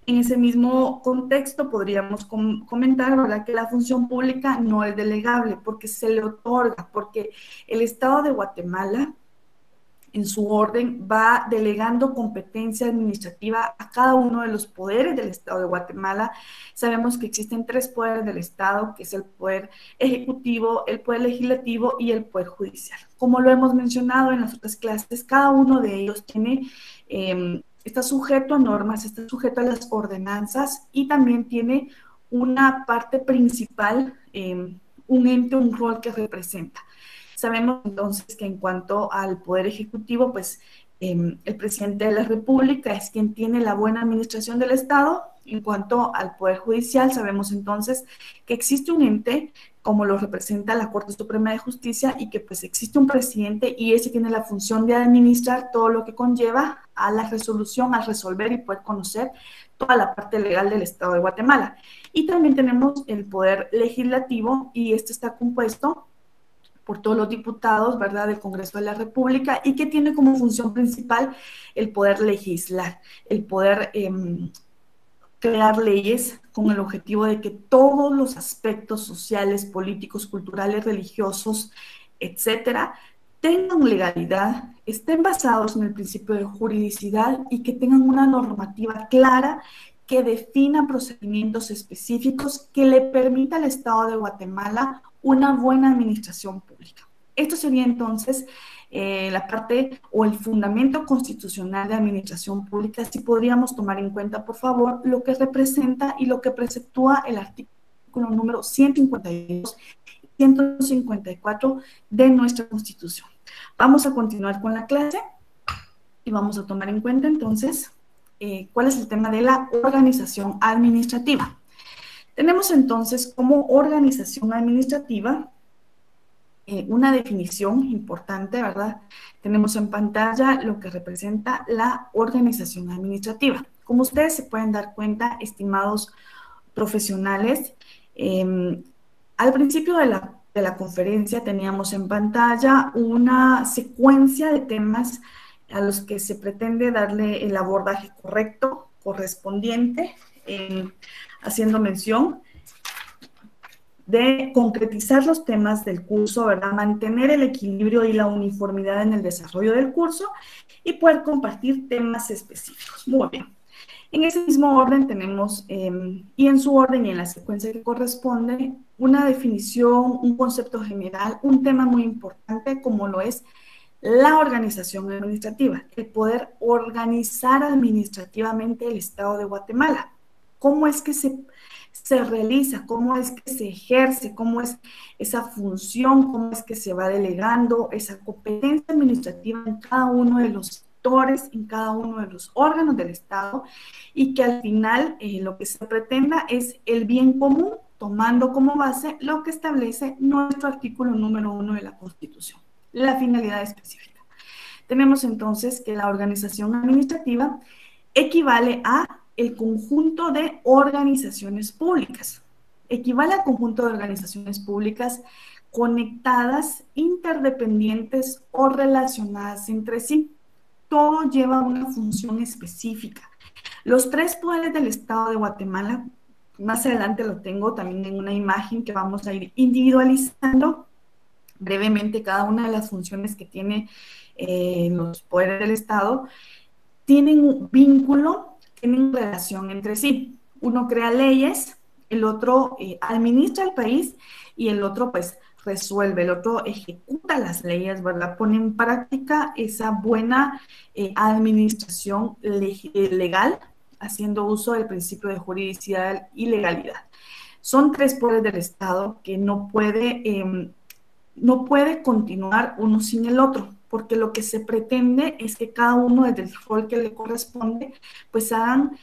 En ese mismo contexto podríamos comentar, ¿verdad?, que la función pública no es delegable porque se le otorga, porque el Estado de Guatemala en su orden va delegando competencia administrativa a cada uno de los poderes del Estado de Guatemala. Sabemos que existen 3 poderes del Estado, que es el poder ejecutivo, el poder legislativo y el poder judicial. Como lo hemos mencionado en las otras clases, cada uno de ellos está sujeto a normas, está sujeto a las ordenanzas y también tiene una parte principal, un ente, un rol que representa. Sabemos entonces que en cuanto al Poder Ejecutivo, pues el presidente de la República es quien tiene la buena administración del Estado. En cuanto al Poder Judicial, sabemos entonces que existe un ente, como lo representa la Corte Suprema de Justicia, y que pues existe un presidente y ese tiene la función de administrar todo lo que conlleva a la resolución, a resolver y poder conocer toda la parte legal del Estado de Guatemala. Y también tenemos el Poder Legislativo y este está compuesto por todos los diputados, ¿verdad?, del Congreso de la República y que tiene como función principal el poder legislar, el poder crear leyes con el objetivo de que todos los aspectos sociales, políticos, culturales, religiosos, etcétera, tengan legalidad, estén basados en el principio de juridicidad y que tengan una normativa clara que defina procedimientos específicos que le permita al Estado de Guatemala una buena administración pública. Esto sería entonces la parte o el fundamento constitucional de administración pública, si podríamos tomar en cuenta, por favor, lo que representa y lo que preceptúa el artículo número 152 y 154 de nuestra Constitución. Vamos a continuar con la clase y vamos a tomar en cuenta entonces cuál es el tema de la organización administrativa. Tenemos entonces como organización administrativa una definición importante, ¿verdad? Tenemos en pantalla lo que representa la organización administrativa. Como ustedes se pueden dar cuenta, estimados profesionales, al principio de la conferencia teníamos en pantalla una secuencia de temas a los que se pretende darle el abordaje correcto, correspondiente, haciendo mención de concretizar los temas del curso, ¿verdad?, mantener el equilibrio y la uniformidad en el desarrollo del curso y poder compartir temas específicos. Muy bien. En ese mismo orden tenemos, y en su orden y en la secuencia que corresponde, una definición, un concepto general, un tema muy importante como lo es la organización administrativa, el poder organizar administrativamente el Estado de Guatemala. ¿Cómo es que se realiza? ¿Cómo es que se ejerce? ¿Cómo es esa función? ¿Cómo es que se va delegando esa competencia administrativa en cada uno de los sectores, en cada uno de los órganos del Estado? Y que al final lo que se pretenda es el bien común, tomando como base lo que establece nuestro artículo número 1 de la Constitución, la finalidad específica. Tenemos entonces que la organización administrativa equivale a el conjunto de organizaciones públicas. Equivale al conjunto de organizaciones públicas conectadas, interdependientes o relacionadas entre sí. Todo lleva una función específica. Los tres poderes del Estado de Guatemala, más adelante lo tengo también en una imagen que vamos a ir individualizando brevemente cada una de las funciones que tiene los poderes del Estado, tienen un vínculo, tienen relación entre sí. Uno crea leyes, el otro administra el país y el otro pues resuelve, el otro ejecuta las leyes, ¿verdad? Pone en práctica esa buena administración legal, haciendo uso del principio de juridicidad y legalidad. Son tres poderes del Estado que no puede continuar uno sin el otro, porque lo que se pretende es que cada uno desde el rol que le corresponde, pues hagan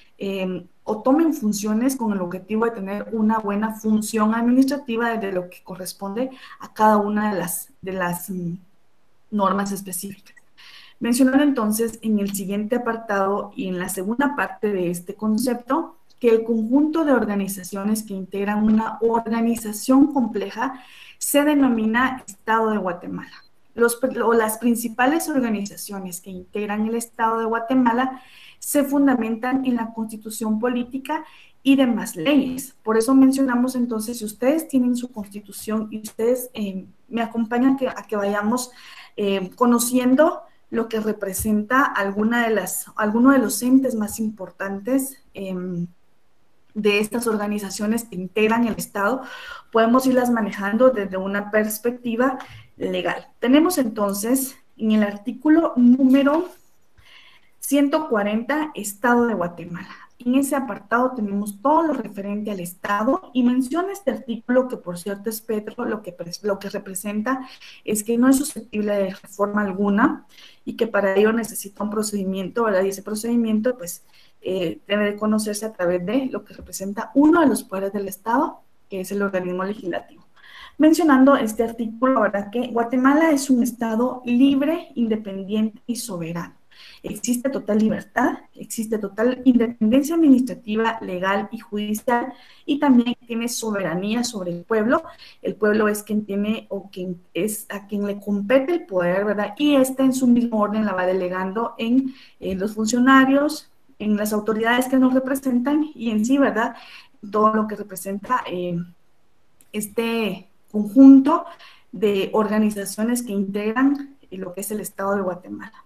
o tomen funciones con el objetivo de tener una buena función administrativa desde lo que corresponde a cada una de las normas específicas. Mencionar entonces en el siguiente apartado y en la segunda parte de este concepto que el conjunto de organizaciones que integran una organización compleja se denomina Estado de Guatemala. Las principales organizaciones que integran el Estado de Guatemala se fundamentan en la Constitución política y demás leyes. Por eso mencionamos entonces, si ustedes tienen su Constitución y ustedes me acompañan a que vayamos conociendo lo que representa alguno de los entes más importantes de estas organizaciones que integran el Estado, podemos irlas manejando desde una perspectiva legal. Tenemos entonces en el artículo número 140, Estado de Guatemala. En ese apartado tenemos todo lo referente al Estado y menciona este artículo que, por cierto, es Petro, lo que representa es que no es susceptible de reforma alguna y que para ello necesita un procedimiento, ¿verdad? Y ese procedimiento, pues, debe de conocerse a través de lo que representa uno de los poderes del Estado, que es el organismo legislativo. Mencionando este artículo, ¿verdad? Que Guatemala es un Estado libre, independiente y soberano. Existe total libertad, existe total independencia administrativa, legal y judicial, y también tiene soberanía sobre el pueblo. El pueblo es quien tiene o quien es a quien le compete el poder, ¿verdad? Y este en su mismo orden la va delegando en los funcionarios, en las autoridades que nos representan y en sí, ¿verdad? Todo lo que representa este conjunto de organizaciones que integran lo que es el Estado de Guatemala.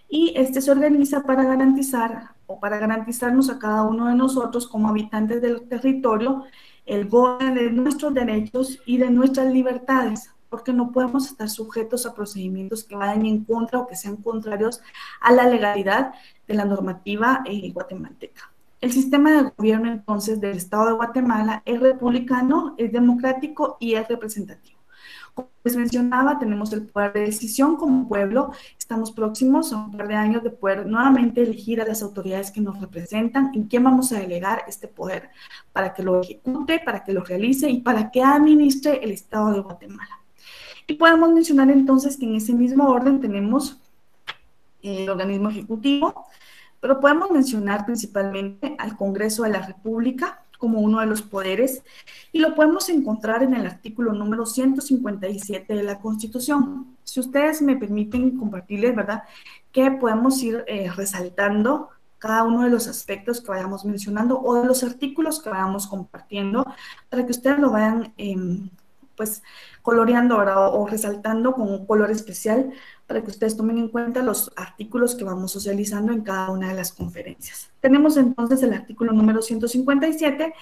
Y este se organiza para garantizar o para garantizarnos a cada uno de nosotros como habitantes del territorio el goce de nuestros derechos y de nuestras libertades, porque no podemos estar sujetos a procedimientos que vayan en contra o que sean contrarios a la legalidad de la normativa guatemalteca. El sistema de gobierno entonces del Estado de Guatemala es republicano, es democrático y es representativo. Como les mencionaba, tenemos el poder de decisión como pueblo. Estamos próximos a un par de años de poder nuevamente elegir a las autoridades que nos representan, en quién vamos a delegar este poder para que lo ejecute, para que lo realice y para que administre el Estado de Guatemala. Y podemos mencionar entonces que en ese mismo orden tenemos el organismo ejecutivo, pero podemos mencionar principalmente al Congreso de la República como uno de los poderes, y lo podemos encontrar en el artículo número 157 de la Constitución. Si ustedes me permiten compartirles, ¿verdad?, que podemos ir resaltando cada uno de los aspectos que vayamos mencionando o de los artículos que vayamos compartiendo para que ustedes lo vayan pues coloreando ahora o resaltando con un color especial para que ustedes tomen en cuenta los artículos que vamos socializando en cada una de las conferencias. Tenemos entonces el artículo número 157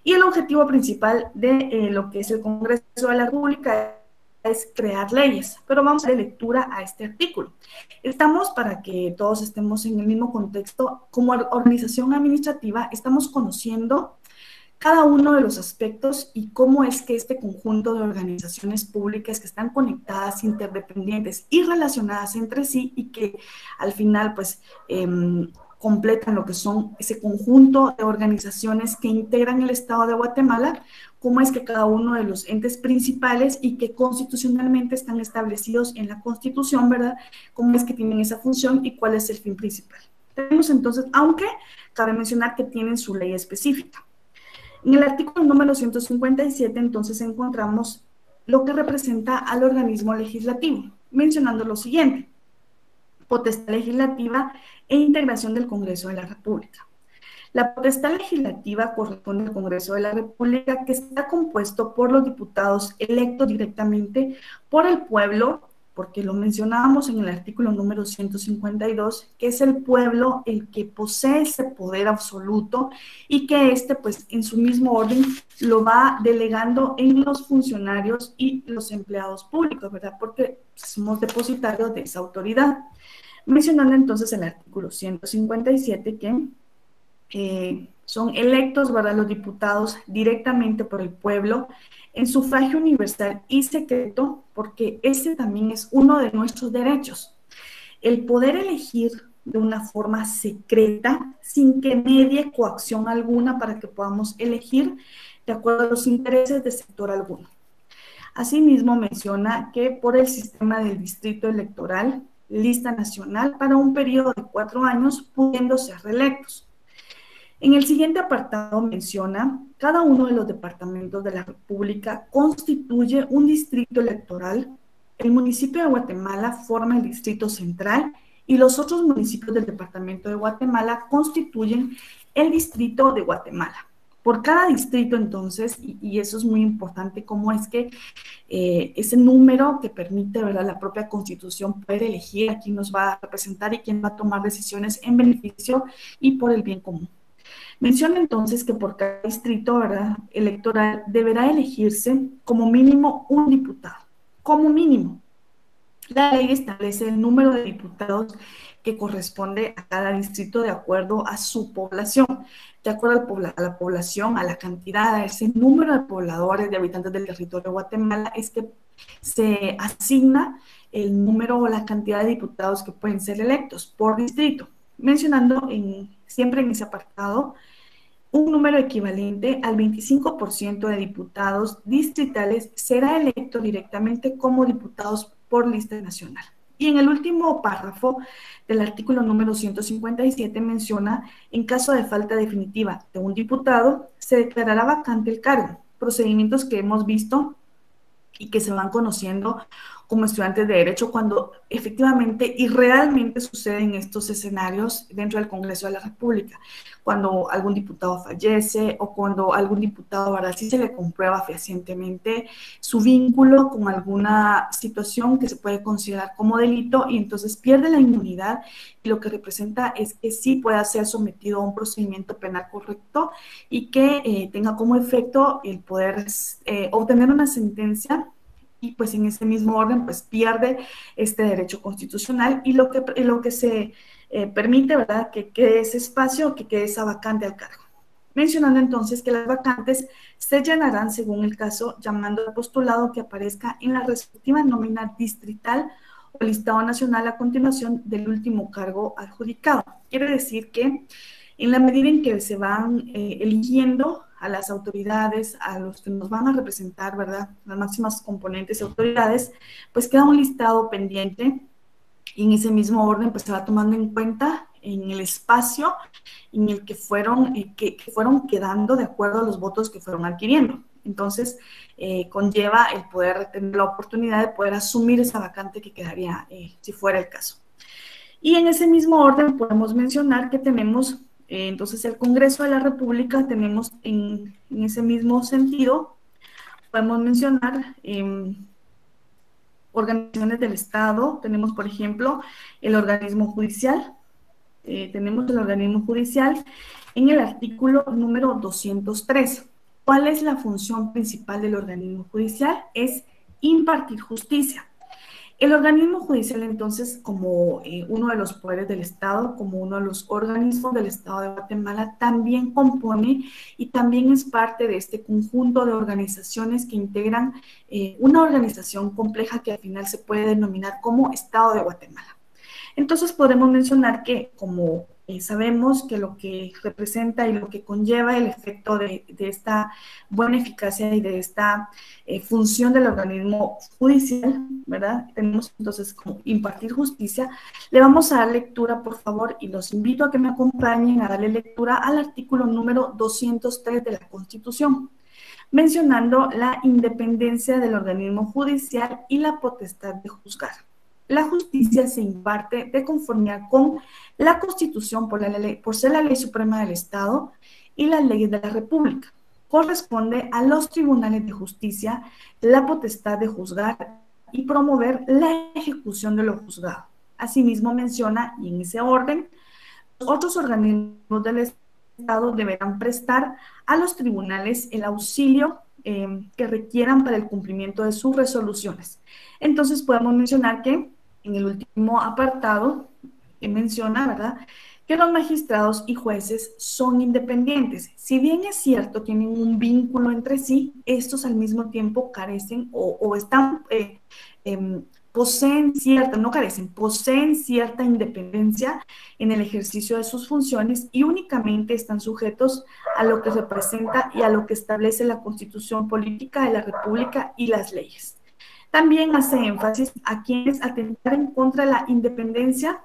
y el objetivo principal de lo que es el Congreso de la República es crear leyes, pero vamos a dar lectura a este artículo. Estamos, para que todos estemos en el mismo contexto, como organización administrativa, estamos conociendo cada uno de los aspectos y cómo es que este conjunto de organizaciones públicas que están conectadas, interdependientes y relacionadas entre sí y que al final pues completan lo que son ese conjunto de organizaciones que integran el Estado de Guatemala, cómo es que cada uno de los entes principales y que constitucionalmente están establecidos en la Constitución, ¿verdad? Cómo es que tienen esa función y cuál es el fin principal. Tenemos entonces, aunque cabe mencionar que tienen su ley específica. En el artículo número 157, entonces, encontramos lo que representa al organismo legislativo, mencionando lo siguiente: potestad legislativa e integración del Congreso de la República. La potestad legislativa corresponde al Congreso de la República, que está compuesto por los diputados electos directamente por el pueblo, porque lo mencionábamos en el artículo número 152, que es el pueblo el que posee ese poder absoluto y que pues en su mismo orden lo va delegando en los funcionarios y los empleados públicos, ¿verdad? Porque somos depositarios de esa autoridad. Mencionando entonces el artículo 157 que son electos, ¿verdad?, los diputados directamente por el pueblo en sufragio universal y secreto, porque ese también es uno de nuestros derechos. El poder elegir de una forma secreta, sin que medie coacción alguna para que podamos elegir de acuerdo a los intereses de sector alguno. Asimismo, menciona que por el sistema del distrito electoral, lista nacional para un periodo de 4 años, pudiendo ser reelectos. En el siguiente apartado menciona, cada uno de los departamentos de la República constituye un distrito electoral. El municipio de Guatemala forma el distrito central y los otros municipios del departamento de Guatemala constituyen el distrito de Guatemala. Por cada distrito, entonces, y eso es muy importante, cómo es que ese número que permite, ¿verdad?, la propia Constitución poder elegir a quién nos va a representar y quién va a tomar decisiones en beneficio y por el bien común. Menciona entonces que por cada distrito, ¿verdad?, electoral deberá elegirse como mínimo un diputado, como mínimo. La ley establece el número de diputados que corresponde a cada distrito de acuerdo a su población, de acuerdo a la población, a la cantidad, a ese número de pobladores, de habitantes del territorio de Guatemala, es que se asigna el número o la cantidad de diputados que pueden ser electos por distrito, mencionando siempre en ese apartado un número equivalente al 25% de diputados distritales será electo directamente como diputados por lista nacional. Y en el último párrafo del artículo número 157 menciona, en caso de falta definitiva de un diputado, se declarará vacante el cargo. Procedimientos que hemos visto y que se van conociendo como estudiantes de Derecho cuando efectivamente y realmente suceden estos escenarios dentro del Congreso de la República, cuando algún diputado fallece o cuando algún diputado, ¿verdad?, sí se le comprueba fehacientemente su vínculo con alguna situación que se puede considerar como delito y entonces pierde la inmunidad y lo que representa es que sí pueda ser sometido a un procedimiento penal correcto y que tenga como efecto el poder obtener una sentencia y pues en ese mismo orden pues pierde este derecho constitucional y lo que se permite, ¿verdad?, que quede ese espacio, que quede esa vacante al cargo. Mencionando entonces que las vacantes se llenarán según el caso, llamando al postulado que aparezca en la respectiva nómina distrital o listado nacional a continuación del último cargo adjudicado. Quiere decir que en la medida en que se van eligiendo a las autoridades, a los que nos van a representar, ¿verdad?, las máximas componentes y autoridades, pues queda un listado pendiente y en ese mismo orden pues se va tomando en cuenta en el espacio en el que fueron quedando de acuerdo a los votos que fueron adquiriendo. Entonces, conlleva el poder tener la oportunidad de poder asumir esa vacante que quedaría si fuera el caso. Y en ese mismo orden podemos mencionar que tenemos entonces el Congreso de la República, tenemos en ese mismo sentido, podemos mencionar organizaciones del Estado, tenemos por ejemplo el organismo judicial, tenemos el organismo judicial en el artículo número 203. ¿Cuál es la función principal del organismo judicial? Es impartir justicia. El organismo judicial, entonces, como uno de los poderes del Estado, como uno de los organismos del Estado de Guatemala, también compone y también es parte de este conjunto de organizaciones que integran una organización compleja que al final se puede denominar como Estado de Guatemala. Entonces podemos mencionar que como sabemos que lo que representa y lo que conlleva el efecto de esta buena eficacia y de esta función del organismo judicial, ¿verdad? Tenemos entonces como impartir justicia. Le vamos a dar lectura, por favor, y los invito a que me acompañen a darle lectura al artículo número 203 de la Constitución, mencionando la independencia del organismo judicial y la potestad de juzgar. La justicia se imparte de conformidad con la Constitución por ser la ley suprema del Estado y las leyes de la República. Corresponde a los tribunales de justicia la potestad de juzgar y promover la ejecución de lo juzgado. Asimismo menciona, y en ese orden, los otros organismos del Estado deberán prestar a los tribunales el auxilio que requieran para el cumplimiento de sus resoluciones. Entonces podemos mencionar que en el último apartado que menciona, ¿verdad?, que los magistrados y jueces son independientes. Si bien es cierto, tienen un vínculo entre sí, estos al mismo tiempo carecen o están, poseen cierta, no carecen, poseen cierta independencia en el ejercicio de sus funciones y únicamente están sujetos a lo que representa y a lo que establece la Constitución Política de la República y las leyes. También hace énfasis a quienes atentaren contra la independencia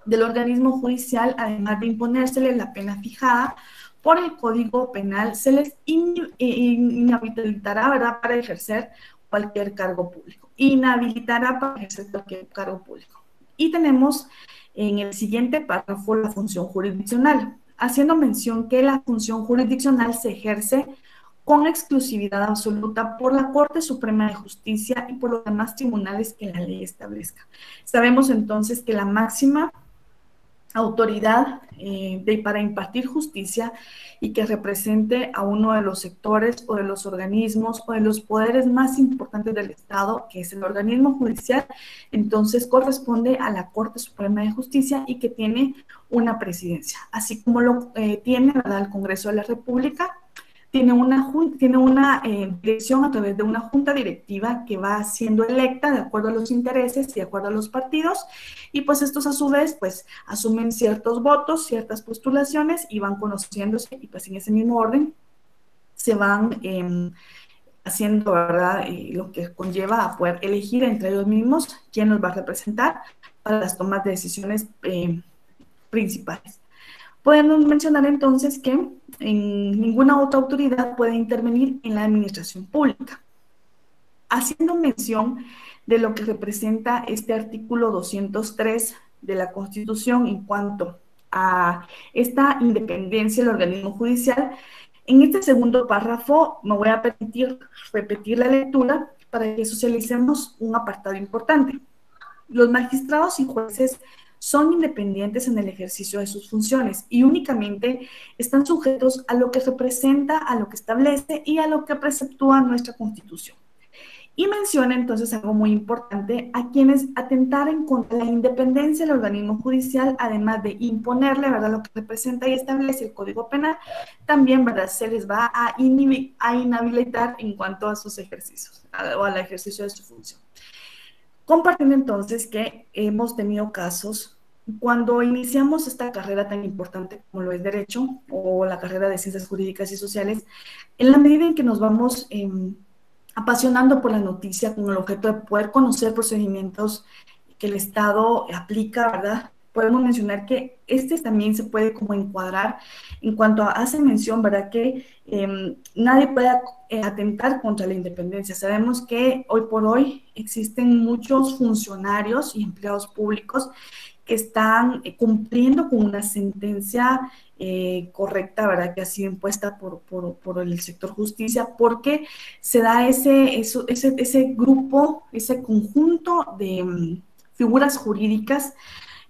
del organismo judicial, además de imponérsele la pena fijada por el Código Penal, se les inhabilitará, ¿verdad?, para ejercer cualquier cargo público. Inhabilitará para ejercer cualquier cargo público. Y tenemos en el siguiente párrafo la función jurisdiccional, haciendo mención que la función jurisdiccional se ejerce con exclusividad absoluta por la Corte Suprema de Justicia y por los demás tribunales que la ley establezca. Sabemos entonces que la máxima autoridad para impartir justicia y que represente a uno de los sectores o de los organismos o de los poderes más importantes del Estado, que es el organismo judicial, entonces corresponde a la Corte Suprema de Justicia y que tiene una presidencia, así como lo tiene, ¿verdad?, el Congreso de la República. Tiene una dirección a través de una junta directiva que va siendo electa de acuerdo a los intereses y de acuerdo a los partidos, y pues estos a su vez pues asumen ciertos votos, ciertas postulaciones y van conociéndose y pues en ese mismo orden se van haciendo, ¿verdad?, lo que conlleva a poder elegir entre ellos mismos quién los va a representar para las tomas de decisiones principales. Podemos mencionar entonces que ninguna otra autoridad puede intervenir en la administración pública. Haciendo mención de lo que representa este artículo 203 de la Constitución en cuanto a esta independencia del organismo judicial, en este segundo párrafo me voy a permitir repetir la lectura para que socialicemos un apartado importante. Los magistrados y jueces son independientes en el ejercicio de sus funciones y únicamente están sujetos a lo que representa, a lo que establece y a lo que preceptúa nuestra Constitución. Y menciona entonces algo muy importante: a quienes atentaren contra la independencia del organismo judicial, además de imponerle, ¿verdad?, lo que representa y establece el Código Penal, también, ¿verdad?, se les va a inhabilitar en cuanto a sus ejercicios o al ejercicio de su función. Compartiendo entonces que hemos tenido casos cuando iniciamos esta carrera tan importante como lo es Derecho o la carrera de Ciencias Jurídicas y Sociales, en la medida en que nos vamos apasionando por la noticia con el objeto de poder conocer procedimientos que el Estado aplica, ¿verdad?, podemos mencionar que este también se puede como encuadrar en cuanto a, hace mención, ¿verdad?, que nadie puede atentar contra la independencia. Sabemos que hoy por hoy existen muchos funcionarios y empleados públicos que están cumpliendo con una sentencia correcta, ¿verdad?, que ha sido impuesta por el sector justicia, porque se da ese grupo, ese conjunto de figuras jurídicas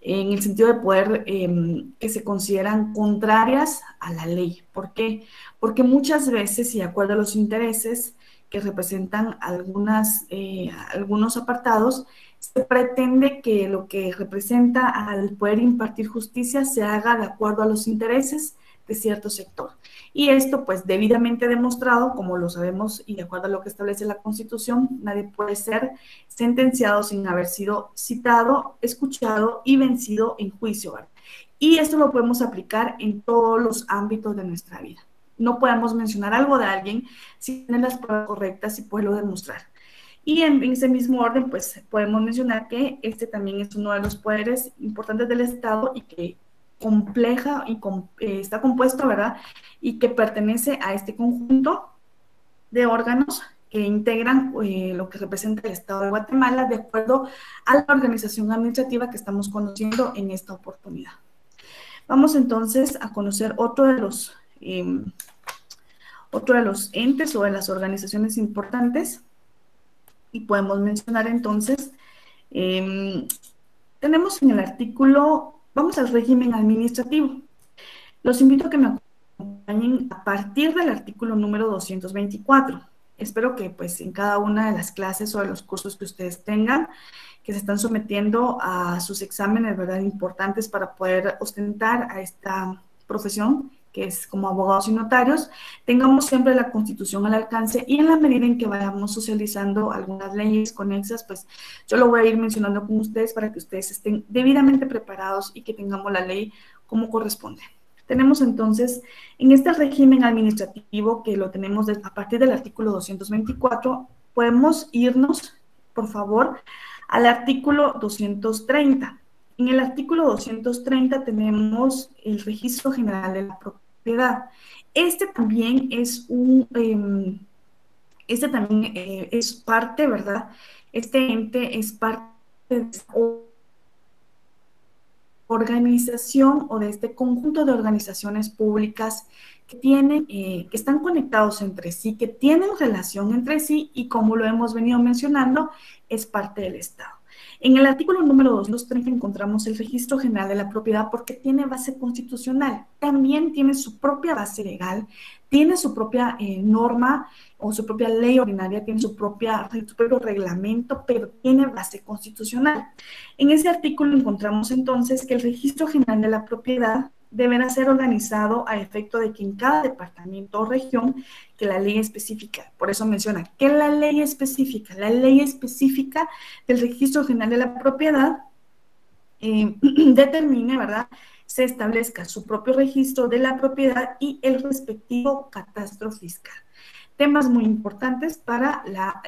en el sentido de poder que se consideran contrarias a la ley. ¿Por qué? Porque muchas veces, y de acuerdo a los intereses que representan algunos apartados, se pretende que lo que representa al poder impartir justicia se haga de acuerdo a los intereses de cierto sector. Y esto, pues, debidamente demostrado, como lo sabemos y de acuerdo a lo que establece la Constitución, nadie puede ser sentenciado sin haber sido citado, escuchado y vencido en juicio, ¿verdad? Y esto lo podemos aplicar en todos los ámbitos de nuestra vida. No podemos mencionar algo de alguien si tiene las pruebas correctas y poderlo demostrar. Y en ese mismo orden, pues podemos mencionar que este también es uno de los poderes importantes del Estado y que compleja y está compuesto, ¿verdad? Y que pertenece a este conjunto de órganos que integran lo que representa el Estado de Guatemala de acuerdo a la organización administrativa que estamos conociendo en esta oportunidad. Vamos entonces a conocer otro de los entes o de las organizaciones importantes y podemos mencionar entonces, tenemos en el artículo, vamos al régimen administrativo. Los invito a que me acompañen a partir del artículo número 224. Espero que pues en cada una de las clases o de los cursos que ustedes tengan, que se están sometiendo a sus exámenes, ¿verdad?, importantes para poder ostentar a esta profesión, que es como abogados y notarios, tengamos siempre la Constitución al alcance y en la medida en que vayamos socializando algunas leyes conexas, pues yo lo voy a ir mencionando con ustedes para que ustedes estén debidamente preparados y que tengamos la ley como corresponde. Tenemos entonces en este régimen administrativo que lo tenemos a partir del artículo 224, podemos irnos, por favor, al artículo 230. En el artículo 230 tenemos el registro general de la propiedad. Este también es es parte, ¿verdad? Este ente es parte de organización o de este conjunto de organizaciones públicas que que están conectados entre sí, que tienen relación entre sí y como lo hemos venido mencionando, es parte del Estado. En el artículo número 230 encontramos el registro general de la propiedad porque tiene base constitucional, también tiene su propia base legal, tiene su propia norma o su propia ley ordinaria, tiene su propio reglamento, pero tiene base constitucional. En ese artículo encontramos entonces que el registro general de la propiedad deberá ser organizado a efecto de que en cada departamento o región que la ley específica, por eso menciona que la ley específica del registro general de la propiedad determine, ¿verdad?, se establezca su propio registro de la propiedad y el respectivo catastro fiscal. Temas muy importantes para la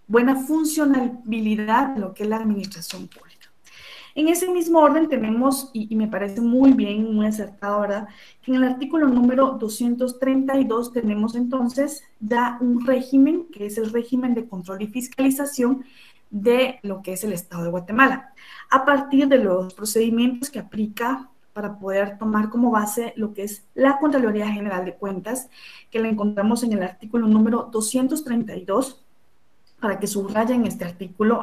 buena funcionalidad de lo que es la administración pública. En ese mismo orden tenemos, y me parece muy bien, muy acertado, ¿verdad?, que en el artículo número 232 tenemos entonces ya un régimen, que es el régimen de control y fiscalización de lo que es el Estado de Guatemala, a partir de los procedimientos que aplica para poder tomar como base lo que es la Contraloría General de Cuentas, que la encontramos en el artículo número 232, para que subrayen este artículo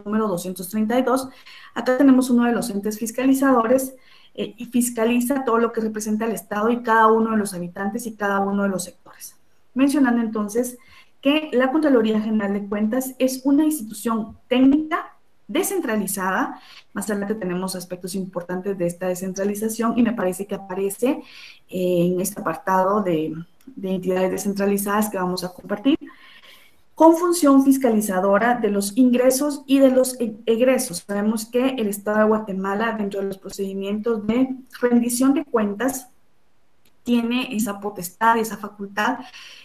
número 232. Acá tenemos uno de los entes fiscalizadores y fiscaliza todo lo que representa el Estado y cada uno de los habitantes y cada uno de los sectores. Mencionando entonces que la Contraloría General de Cuentas es una institución técnica descentralizada. Más adelante tenemos aspectos importantes de esta descentralización y me parece que aparece en este apartado de entidades descentralizadas que vamos a compartir, con función fiscalizadora de los ingresos y de los egresos. Sabemos que el Estado de Guatemala, dentro de los procedimientos de rendición de cuentas, tiene esa potestad, esa facultad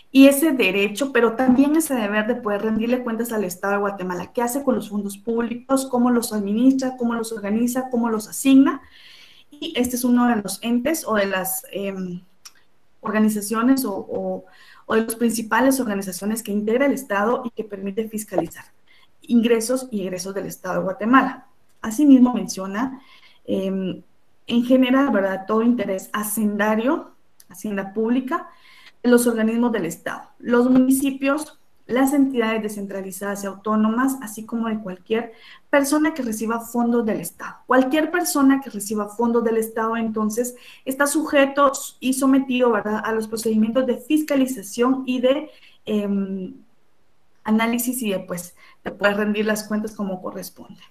y ese derecho, pero también ese deber de poder rendirle cuentas al Estado de Guatemala. ¿Qué hace con los fondos públicos? ¿Cómo los administra? ¿Cómo los organiza? ¿Cómo los asigna? Y este es uno de los entes o de las organizaciones o de las principales organizaciones que integra el Estado y que permite fiscalizar ingresos y egresos del Estado de Guatemala. Asimismo menciona, en general, ¿verdad?, todo interés hacendario, hacienda pública, de los organismos del Estado, los municipios, las entidades descentralizadas y autónomas, así como de cualquier persona que reciba fondos del Estado. Cualquier persona que reciba fondos del Estado, entonces, está sujeto y sometido, ¿verdad?, a los procedimientos de fiscalización y de análisis y después te puedes rendir las cuentas como corresponde.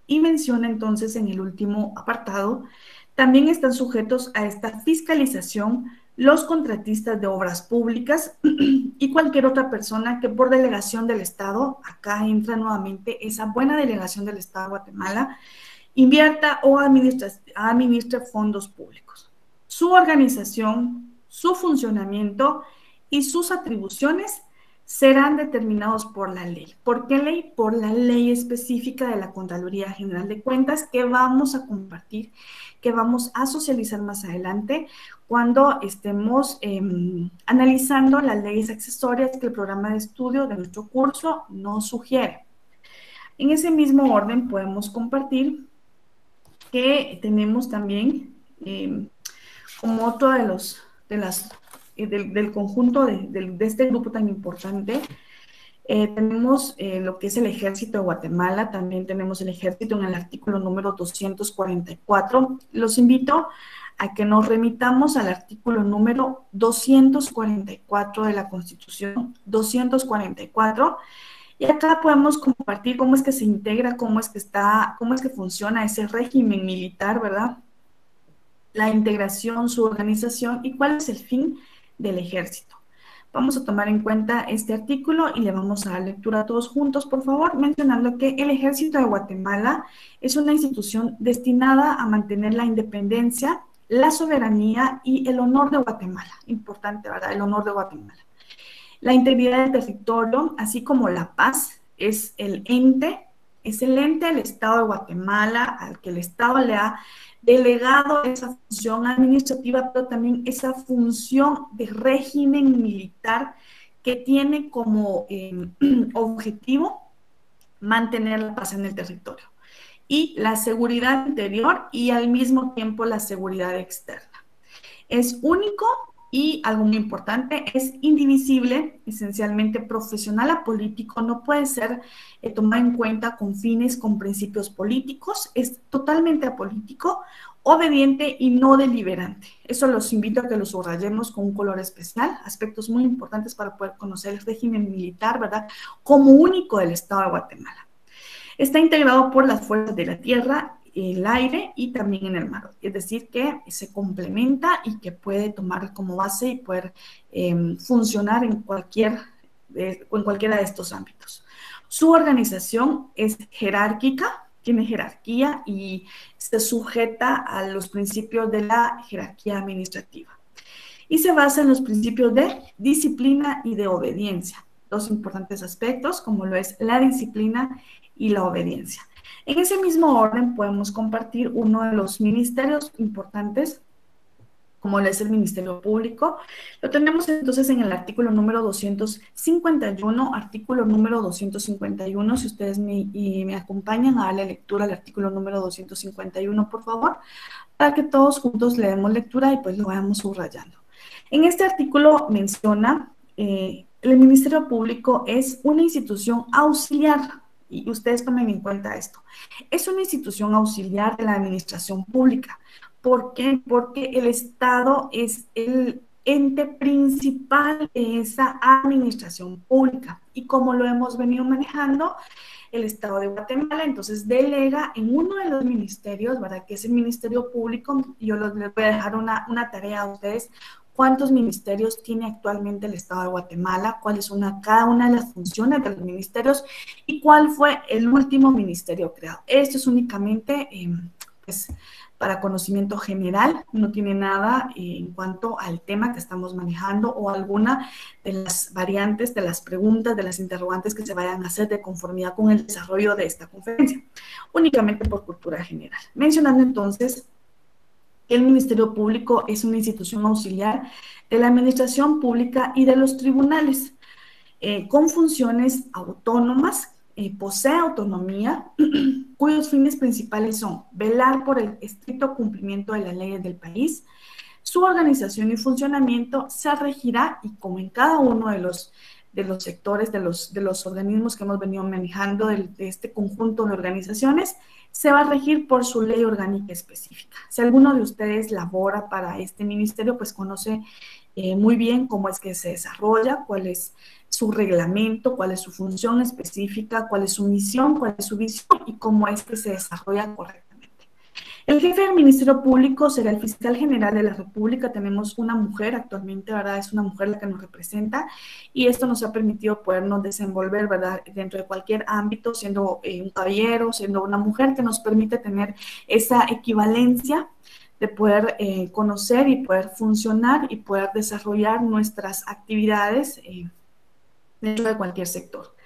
Y menciona entonces en el último apartado, también están sujetos a esta fiscalización los contratistas de obras públicas y cualquier otra persona que por delegación del Estado, acá entra nuevamente esa buena delegación del Estado de Guatemala, invierta o administre fondos públicos. Su organización, su funcionamiento y sus atribuciones serán determinados por la ley. ¿Por qué ley? Por la ley específica de la Contraloría General de Cuentas que vamos a compartir, que vamos a socializar más adelante cuando estemos analizando las leyes accesorias que el programa de estudio de nuestro curso nos sugiere. En ese mismo orden podemos compartir que tenemos también como otro del conjunto de este grupo tan importante, tenemos lo que es el Ejército de Guatemala, también tenemos el Ejército en el artículo número 244. Los invito a que nos remitamos al artículo número 244 de la Constitución, 244, y acá podemos compartir cómo es que se integra, cómo es que funciona ese régimen militar, ¿verdad? La integración, su organización y cuál es el fin del ejército. Vamos a tomar en cuenta este artículo y le vamos a dar lectura a todos juntos, por favor, mencionando que el Ejército de Guatemala es una institución destinada a mantener la independencia, la soberanía y el honor de Guatemala. Importante, ¿verdad? El honor de Guatemala. La integridad del territorio, así como la paz, es el ente del Estado de Guatemala, al que el Estado le ha delegado esa función administrativa, pero también esa función de régimen militar que tiene como objetivo mantener la paz en el territorio y la seguridad interior y al mismo tiempo la seguridad externa. Es único y algo muy importante, es indivisible, esencialmente profesional a político, no puede ser tomado en cuenta con fines, con principios políticos, es totalmente apolítico, obediente y no deliberante. Eso los invito a que lo subrayemos con un color especial, aspectos muy importantes para poder conocer el régimen militar, ¿verdad? Como único del Estado de Guatemala. Está integrado por las fuerzas de la tierra, el aire y también en el mar. Es decir, que se complementa y que puede tomar como base y poder funcionar en cualquiera de estos ámbitos. Su organización es jerárquica, tiene jerarquía y se sujeta a los principios de la jerarquía administrativa. Y se basa en los principios de disciplina y de obediencia. Dos importantes aspectos, como lo es la disciplina y la obediencia. En ese mismo orden podemos compartir uno de los ministerios importantes, como lo es el Ministerio Público. Lo tenemos entonces en el artículo número 251, artículo número 251, si ustedes me acompañan a darle lectura al artículo número 251, por favor, para que todos juntos le demos lectura y pues lo vayamos subrayando. En este artículo menciona, el Ministerio Público es una institución auxiliar, y ustedes tomen en cuenta esto, es una institución auxiliar de la administración pública. ¿Por qué? Porque el Estado es el ente principal de esa administración pública. Y como lo hemos venido manejando, el Estado de Guatemala entonces delega en uno de los ministerios, ¿verdad? Que es el Ministerio Público. Yo les voy a dejar una tarea a ustedes. ¿Cuántos ministerios tiene actualmente el Estado de Guatemala? ¿Cuáles son cada una de las funciones de los ministerios? ¿Y cuál fue el último ministerio creado? Esto es únicamente pues, para conocimiento general, no tiene nada en cuanto al tema que estamos manejando o alguna de las variantes, de las preguntas, de las interrogantes que se vayan a hacer de conformidad con el desarrollo de esta conferencia, únicamente por cultura general. Mencionando entonces que el Ministerio Público es una institución auxiliar de la administración pública y de los tribunales, con funciones autónomas, posee autonomía, cuyos fines principales son velar por el estricto cumplimiento de las leyes del país. Su organización y funcionamiento se regirá, y como en cada uno de los sectores, de los organismos que hemos venido manejando, de este conjunto de organizaciones, se va a regir por su ley orgánica específica. Si alguno de ustedes labora para este ministerio, pues conoce muy bien cómo es que se desarrolla, cuáles su reglamento, cuál es su función específica, cuál es su misión, cuál es su visión y cómo es que se desarrolla correctamente. El jefe del Ministerio Público será el fiscal general de la República. Tenemos una mujer actualmente, ¿verdad? Es una mujer la que nos representa y esto nos ha permitido podernos desenvolver, ¿verdad? Dentro de cualquier ámbito, siendo un caballero, siendo una mujer, que nos permite tener esa equivalencia de poder conocer y poder funcionar y poder desarrollar nuestras actividades dentro de cualquier sector.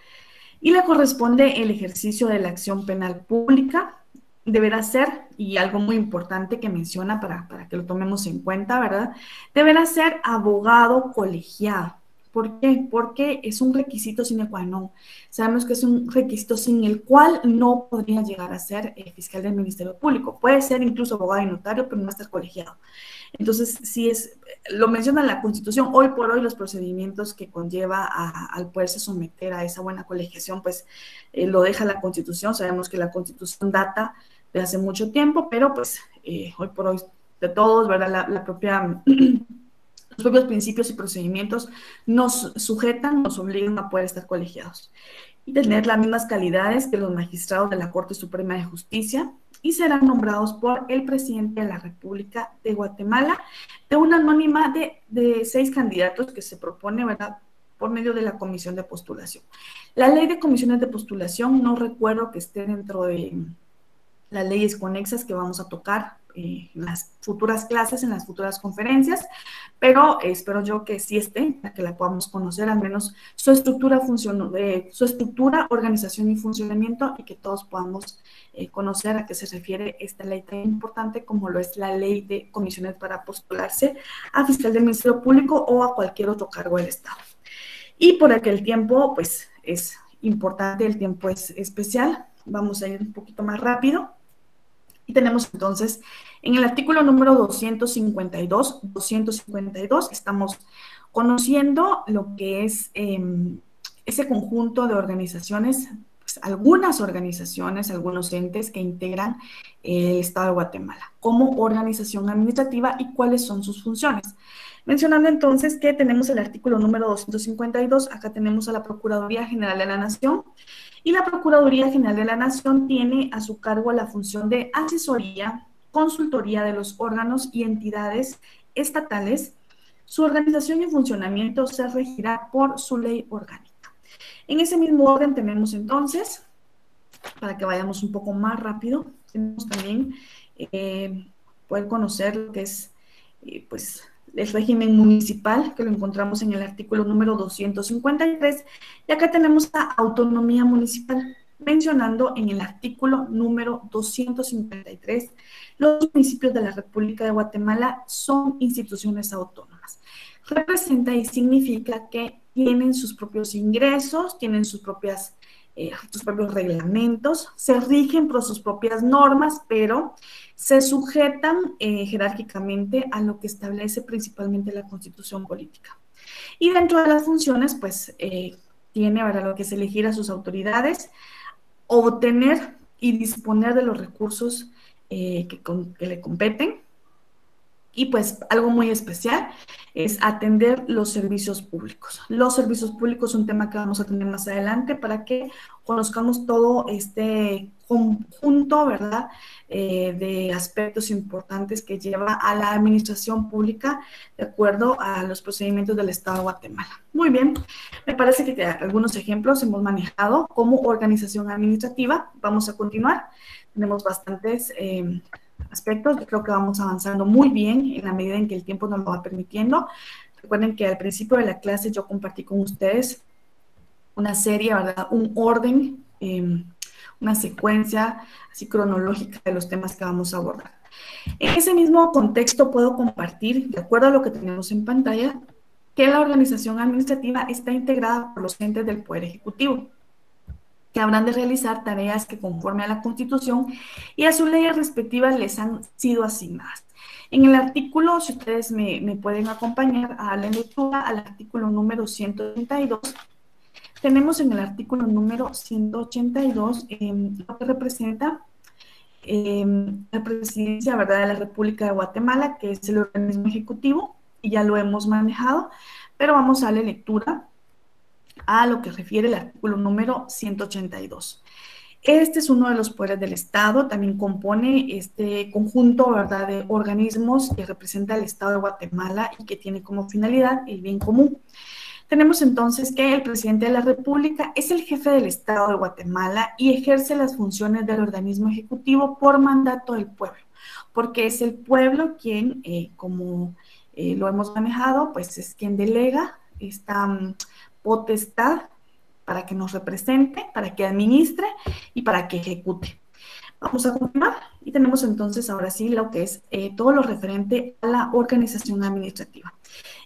Y le corresponde el ejercicio de la acción penal pública. Deberá ser, y algo muy importante que menciona para que lo tomemos en cuenta, ¿verdad? Deberá ser abogado colegiado. ¿Por qué? Porque es un requisito sine qua non. Sabemos que es un requisito sin el cual no podría llegar a ser fiscal del Ministerio Público. Puede ser incluso abogado y notario, pero no estar colegiado. Entonces, sí lo menciona la Constitución, hoy por hoy los procedimientos que conlleva al poderse someter a esa buena colegiación, pues lo deja la Constitución. Sabemos que la Constitución data de hace mucho tiempo, pero pues hoy por hoy de todos, ¿verdad? Los propios principios y procedimientos nos sujetan, nos obligan a poder estar colegiados y tener las mismas calidades que los magistrados de la Corte Suprema de Justicia, y serán nombrados por el presidente de la República de Guatemala, de una anónima de 6 candidatos que se propone, ¿verdad?, por medio de la comisión de postulación. La ley de comisiones de postulación no recuerdo que esté dentro de las leyes conexas que vamos a tocar en las futuras clases, en las futuras conferencias, pero espero yo que sí esté, para que la podamos conocer, al menos su estructura, organización y funcionamiento, y que todos podamos conocer a qué se refiere esta ley tan importante como lo es la ley de comisiones para postularse a fiscal del Ministerio Público o a cualquier otro cargo del Estado. Y por aquel tiempo, pues es importante, el tiempo es especial. Vamos a ir un poquito más rápido. Y tenemos entonces, en el artículo número 252, estamos conociendo lo que es ese conjunto de organizaciones, pues, algunas organizaciones, algunos entes que integran el Estado de Guatemala como organización administrativa y cuáles son sus funciones. Mencionando entonces que tenemos el artículo número 252, acá tenemos a la Procuraduría General de la Nación, y la Procuraduría General de la Nación tiene a su cargo la función de asesoría, consultoría de los órganos y entidades estatales. Su organización y funcionamiento se regirá por su ley orgánica. En ese mismo orden tenemos entonces, para que vayamos un poco más rápido, tenemos también poder conocer lo que es, pues, el régimen municipal, que lo encontramos en el artículo número 253, y acá tenemos la autonomía municipal, mencionando en el artículo número 253, los municipios de la República de Guatemala son instituciones autónomas. Representa y significa que tienen sus propios ingresos, tienen sus propios reglamentos, se rigen por sus propias normas, pero se sujetan jerárquicamente a lo que establece principalmente la Constitución política. Y dentro de las funciones, pues, tiene ahora lo que es elegir a sus autoridades, obtener y disponer de los recursos que le competen, y pues algo muy especial es atender los servicios públicos. Los servicios públicos es un tema que vamos a tener más adelante para que conozcamos todo este conjunto, ¿verdad?, de aspectos importantes que lleva a la administración pública de acuerdo a los procedimientos del Estado de Guatemala. Muy bien, me parece que algunos ejemplos hemos manejado como organización administrativa. Vamos a continuar. Tenemos bastantes aspectos. Yo creo que vamos avanzando muy bien en la medida en que el tiempo nos lo va permitiendo. Recuerden que al principio de la clase yo compartí con ustedes una serie, ¿verdad?, un orden, una secuencia así cronológica de los temas que vamos a abordar. En ese mismo contexto puedo compartir, de acuerdo a lo que tenemos en pantalla, que la organización administrativa está integrada por los entes del Poder Ejecutivo, que habrán de realizar tareas que conforme a la Constitución y a sus leyes respectivas les han sido asignadas. En el artículo, si ustedes me pueden acompañar a la lectura, al artículo número 182, tenemos en el artículo número 182 lo que representa la presidencia, ¿verdad?, de la República de Guatemala, que es el organismo ejecutivo, y ya lo hemos manejado, pero vamos a la lectura. a lo que refiere el artículo número 182. Este es uno de los poderes del Estado, también compone este conjunto, ¿verdad?, de organismos que representa el Estado de Guatemala y que tiene como finalidad el bien común. Tenemos entonces que el presidente de la República es el jefe del Estado de Guatemala y ejerce las funciones del organismo ejecutivo por mandato del pueblo, porque es el pueblo quien, como lo hemos manejado, pues es quien delega esta potestad para que nos represente, para que administre y para que ejecute. Vamos a continuar y tenemos entonces ahora sí lo que es todo lo referente a la organización administrativa.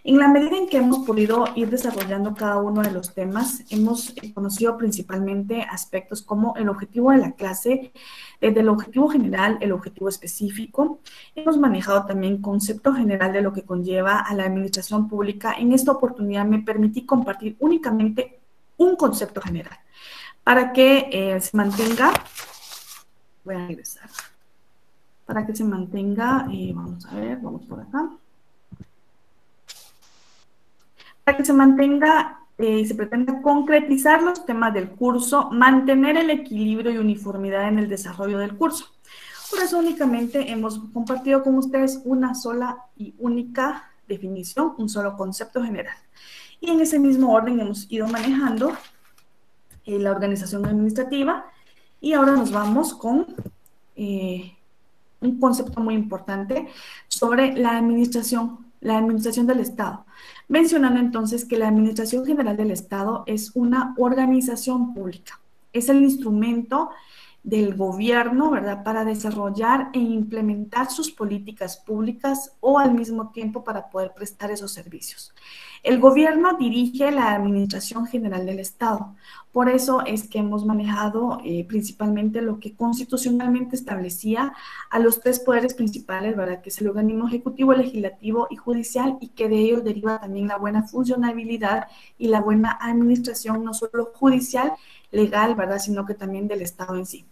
En la medida en que hemos podido ir desarrollando cada uno de los temas, hemos conocido principalmente aspectos como el objetivo de la clase, desde el objetivo general, el objetivo específico. Hemos manejado también concepto general de lo que conlleva a la administración pública. En esta oportunidad me permití compartir únicamente un concepto general para que se mantenga, voy a regresar, para que se mantenga, vamos a ver, vamos por acá. Para que se mantenga y se pretenda concretizar los temas del curso, mantener el equilibrio y uniformidad en el desarrollo del curso. Por eso únicamente hemos compartido con ustedes una sola y única definición, un solo concepto general. Y en ese mismo orden hemos ido manejando la organización administrativa y ahora nos vamos con un concepto muy importante sobre la administración del Estado, mencionando entonces que la Administración General del Estado es una organización pública, es el instrumento del gobierno, ¿verdad?, para desarrollar e implementar sus políticas públicas o al mismo tiempo para poder prestar esos servicios. El gobierno dirige la Administración General del Estado. Por eso es que hemos manejado principalmente lo que constitucionalmente establecía a los tres poderes principales, ¿verdad?, que es el organismo ejecutivo, legislativo y judicial, y que de ellos deriva también la buena funcionabilidad y la buena administración, no solo judicial, legal, ¿verdad?, sino que también del Estado en sí.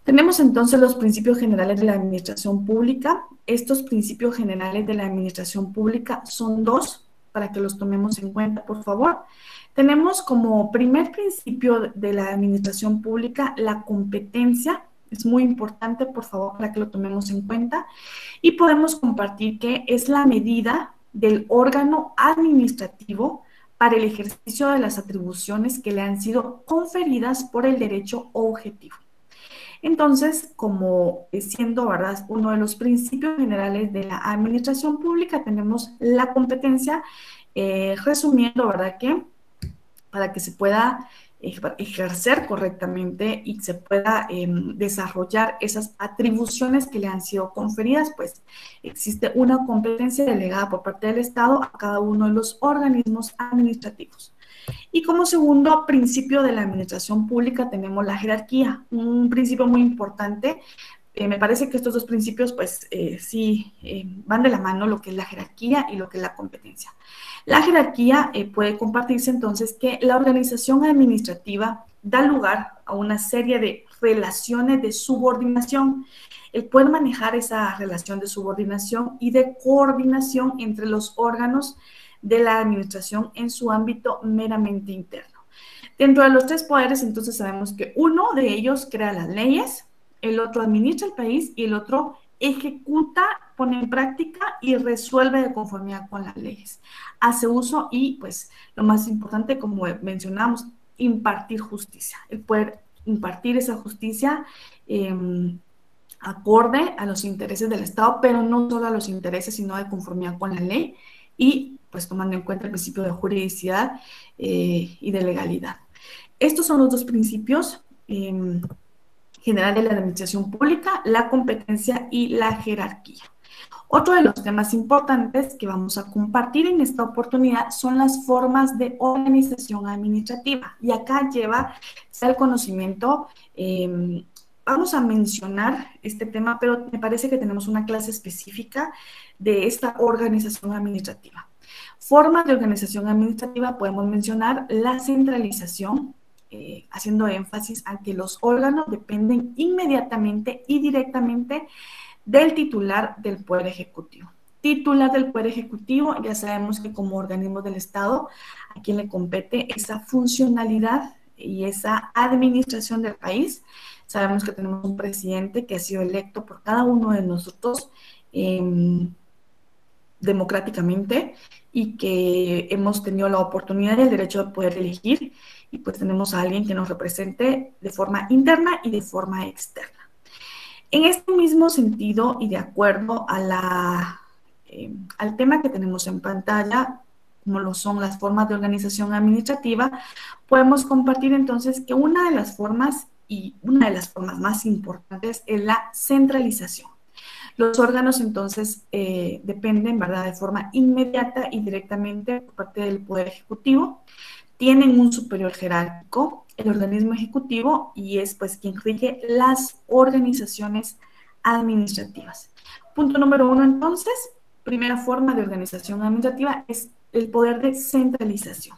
Tenemos entonces los principios generales de la administración pública. Estos principios generales de la administración pública son dos, para que los tomemos en cuenta, por favor. Tenemos como primer principio de la administración pública la competencia. Es muy importante, por favor, para que lo tomemos en cuenta. Y podemos compartir que es la medida del órgano administrativo para el ejercicio de las atribuciones que le han sido conferidas por el derecho objetivo. Entonces, como siendo, ¿verdad?, uno de los principios generales de la administración pública, tenemos la competencia, resumiendo, ¿verdad?, que para que se pueda ejercer correctamente y se pueda desarrollar esas atribuciones que le han sido conferidas, pues existe una competencia delegada por parte del Estado a cada uno de los organismos administrativos. Y como segundo principio de la administración pública tenemos la jerarquía, un principio muy importante. Me parece que estos dos principios, pues, sí van de la mano, lo que es la jerarquía y lo que es la competencia. La jerarquía puede compartirse entonces que la organización administrativa da lugar a una serie de relaciones de subordinación. El poder manejar esa relación de subordinación y de coordinación entre los órganos de la administración en su ámbito meramente interno. Dentro de los tres poderes, entonces sabemos que uno de ellos crea las leyes, el otro administra el país y el otro ejecuta, pone en práctica y resuelve de conformidad con las leyes. Hace uso y, pues, lo más importante, como mencionamos, impartir justicia. El poder impartir esa justicia acorde a los intereses del Estado, pero no solo a los intereses, sino de conformidad con la ley y, pues, tomando en cuenta el principio de juridicidad y de legalidad. Estos son los dos principios general de la administración pública, la competencia y la jerarquía. Otro de los temas importantes que vamos a compartir en esta oportunidad son las formas de organización administrativa. Y acá lleva el conocimiento. Vamos a mencionar este tema, pero me parece que tenemos una clase específica de esta organización administrativa. Formas de organización administrativa podemos mencionar la centralización, haciendo énfasis a que los órganos dependen inmediatamente y directamente del titular del Poder Ejecutivo. titular del Poder Ejecutivo, ya sabemos que como organismo del Estado, a quien le compete esa funcionalidad y esa administración del país. Sabemos que tenemos un presidente que ha sido electo por cada uno de nosotros democráticamente y que hemos tenido la oportunidad y el derecho de poder elegir, y pues tenemos a alguien que nos represente de forma interna y de forma externa. En este mismo sentido y de acuerdo a al tema que tenemos en pantalla, como lo son las formas de organización administrativa, podemos compartir entonces que una de las formas y una de las formas más importantes es la centralización. Los órganos entonces dependen, ¿verdad?, de forma inmediata y directamente por parte del Poder Ejecutivo. Tienen un superior jerárquico, el organismo ejecutivo, y es pues quien rige las organizaciones administrativas. Punto número 1 entonces, primera forma de organización administrativa es el poder de centralización.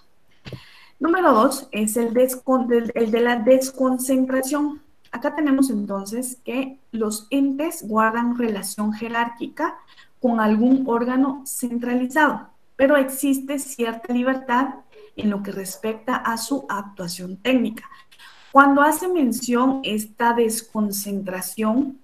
Número 2 es el de la desconcentración. Acá tenemos entonces que los entes guardan relación jerárquica con algún órgano centralizado, pero existe cierta libertad en lo que respecta a su actuación técnica. Cuando hace mención esta desconcentración,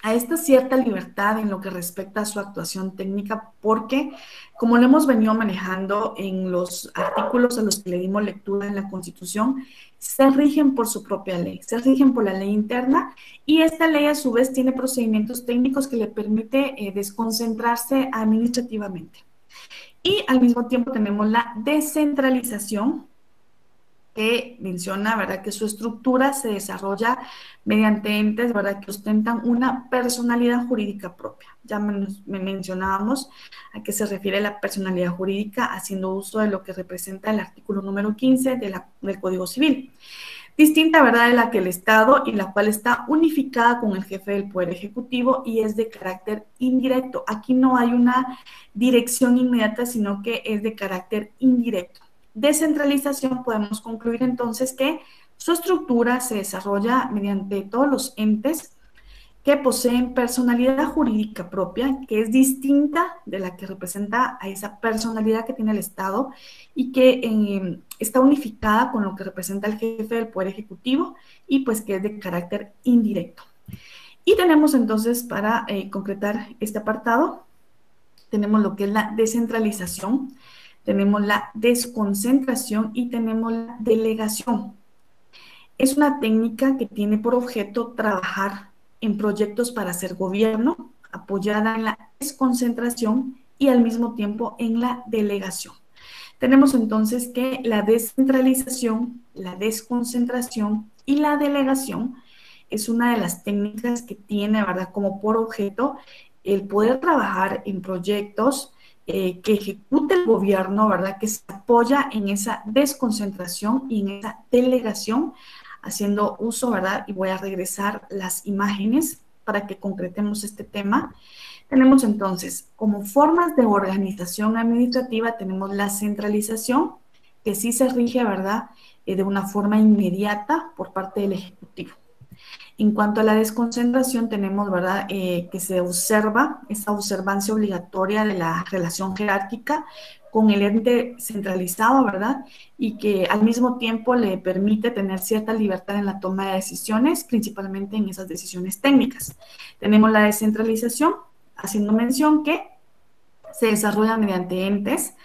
a esta cierta libertad en lo que respecta a su actuación técnica, porque como lo hemos venido manejando en los artículos a los que le dimos lectura en la Constitución, se rigen por su propia ley, se rigen por la ley interna, y esta ley a su vez tiene procedimientos técnicos que le permite desconcentrarse administrativamente. Y al mismo tiempo tenemos la descentralización, que menciona, ¿verdad?, que su estructura se desarrolla mediante entes, ¿verdad?, que ostentan una personalidad jurídica propia. Ya mencionábamos a qué se refiere la personalidad jurídica, haciendo uso de lo que representa el artículo número 15 del Código Civil. Distinta, ¿verdad?, de la que el Estado, y la cual está unificada con el jefe del Poder Ejecutivo y es de carácter indirecto. Aquí no hay una dirección inmediata, sino que es de carácter indirecto. Descentralización, podemos concluir entonces que su estructura se desarrolla mediante todos los entes que poseen personalidad jurídica propia, que es distinta de la que representa a esa personalidad que tiene el Estado, y que está unificada con lo que representa el jefe del Poder Ejecutivo, y pues que es de carácter indirecto. Y tenemos entonces, para concretar este apartado, tenemos lo que es la descentralización, tenemos la desconcentración y tenemos la delegación. Es una técnica que tiene por objeto trabajar en proyectos para hacer gobierno, apoyada en la desconcentración y al mismo tiempo en la delegación. Tenemos entonces que la descentralización, la desconcentración y la delegación es una de las técnicas que tiene, ¿verdad?, como por objeto el poder trabajar en proyectos que ejecute el gobierno, ¿verdad?, que se apoya en esa desconcentración y en esa delegación, haciendo uso, ¿verdad?, y voy a regresar las imágenes para que concretemos este tema. Tenemos entonces, como formas de organización administrativa, tenemos la centralización, que sí se rige, ¿verdad?, de una forma inmediata por parte del Ejecutivo. En cuanto a la desconcentración, tenemos, ¿verdad?, que se observa esa observancia obligatoria de la relación jerárquica con el ente centralizado, ¿verdad?, y que al mismo tiempo le permite tener cierta libertad en la toma de decisiones, principalmente en esas decisiones técnicas. Tenemos la descentralización, haciendo mención que se desarrolla mediante entes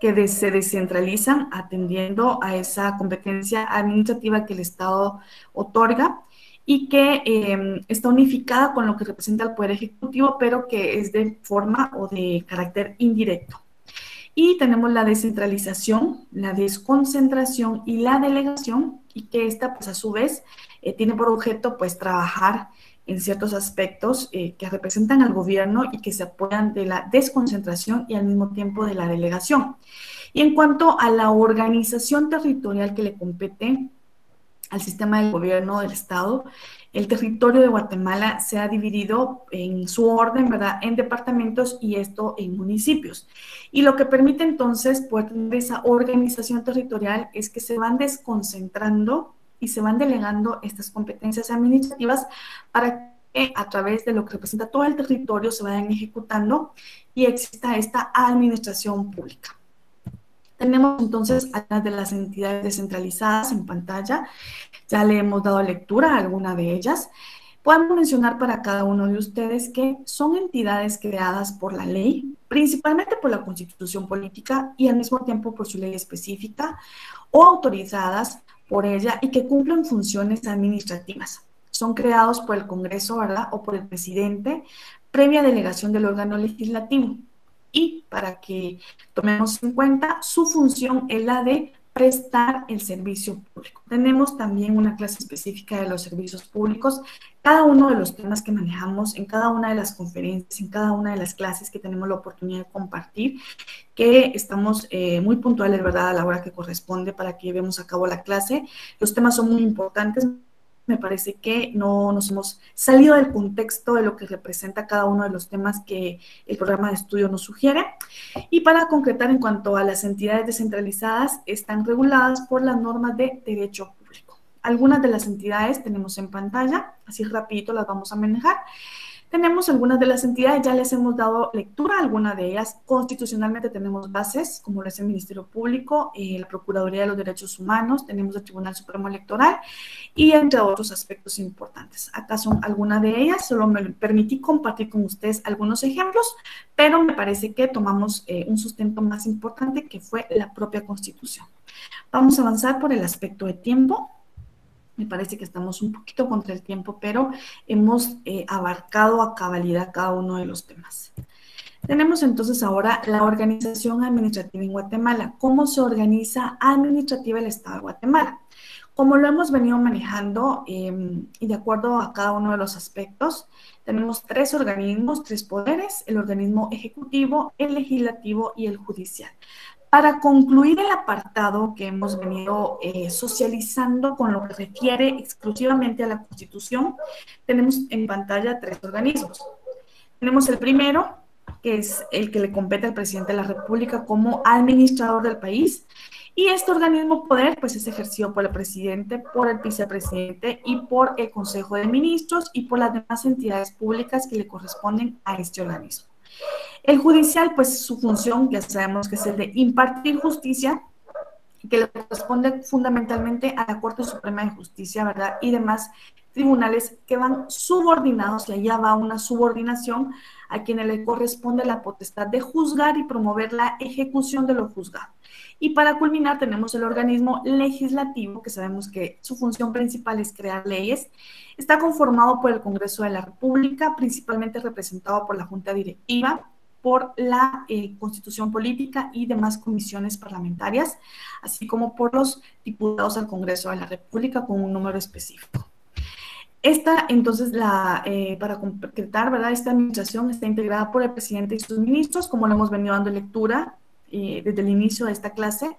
que se descentralizan atendiendo a esa competencia administrativa que el Estado otorga, y que está unificada con lo que representa el Poder Ejecutivo, pero que es de forma o de carácter indirecto. Y tenemos la descentralización, la desconcentración y la delegación, y que esta, pues a su vez, tiene por objeto, pues, trabajar en ciertos aspectos que representan al gobierno y que se apoyan de la desconcentración y al mismo tiempo de la delegación. Y en cuanto a la organización territorial que le compete al sistema del gobierno del Estado, el territorio de Guatemala se ha dividido en su orden, ¿verdad?, en departamentos, y esto en municipios. Y lo que permite entonces poder tener esa organización territorial es que se van desconcentrando y se van delegando estas competencias administrativas para que a través de lo que representa todo el territorio se vayan ejecutando y exista esta administración pública. Tenemos entonces algunas de las entidades descentralizadas en pantalla. Ya le hemos dado lectura a alguna de ellas. Podemos mencionar para cada uno de ustedes que son entidades creadas por la ley, principalmente por la Constitución Política y al mismo tiempo por su ley específica, o autorizadas por ella y que cumplen funciones administrativas. Son creados por el Congreso, ¿verdad? O por el presidente, previa delegación del órgano legislativo. Y para que tomemos en cuenta, su función es la de prestar el servicio público. Tenemos también una clase específica de los servicios públicos. Cada uno de los temas que manejamos en cada una de las conferencias, en cada una de las clases que tenemos la oportunidad de compartir, que estamos muy puntuales, ¿verdad?, a la hora que corresponde para que llevemos a cabo la clase. Los temas son muy importantes. Me parece que no nos hemos salido del contexto de lo que representa cada uno de los temas que el programa de estudio nos sugiere. Y para concretar, en cuanto a las entidades descentralizadas, están reguladas por las normas de derecho público. Algunas de las entidades tenemos en pantalla, así rapidito las vamos a manejar. Tenemos algunas de las entidades, ya les hemos dado lectura, algunas de ellas constitucionalmente tenemos bases, como lo es el Ministerio Público, la Procuraduría de los Derechos Humanos, tenemos el Tribunal Supremo Electoral y entre otros aspectos importantes. Acá son algunas de ellas, solo me permití compartir con ustedes algunos ejemplos, pero me parece que tomamos un sustento más importante que fue la propia Constitución. Vamos a avanzar por el aspecto de tiempo. Me parece que estamos un poquito contra el tiempo, pero hemos abarcado a cabalidad cada uno de los temas. Tenemos entonces ahora la organización administrativa en Guatemala. ¿Cómo se organiza administrativa el Estado de Guatemala? Como lo hemos venido manejando y de acuerdo a cada uno de los aspectos, tenemos tres organismos, tres poderes: el organismo ejecutivo, el legislativo y el judicial. Para concluir el apartado que hemos venido socializando con lo que refiere exclusivamente a la Constitución, tenemos en pantalla tres organismos. Tenemos el primero, que es el que le compete al presidente de la República como administrador del país, y este organismo poder pues es ejercido por el presidente, por el vicepresidente y por el Consejo de Ministros y por las demás entidades públicas que le corresponden a este organismo. El judicial, pues su función, ya sabemos que es el de impartir justicia, que le corresponde fundamentalmente a la Corte Suprema de Justicia, ¿verdad? Y demás tribunales que van subordinados, y allá va una subordinación a quienes le corresponde la potestad de juzgar y promover la ejecución de lo juzgado. Y para culminar tenemos el organismo legislativo, que sabemos que su función principal es crear leyes. Está conformado por el Congreso de la República, principalmente representado por la Junta Directiva, por la Constitución Política y demás comisiones parlamentarias, así como por los diputados al Congreso de la República con un número específico. Esta, entonces, para concretar, ¿verdad?, esta administración está integrada por el presidente y sus ministros, como lo hemos venido dando lectura desde el inicio de esta clase,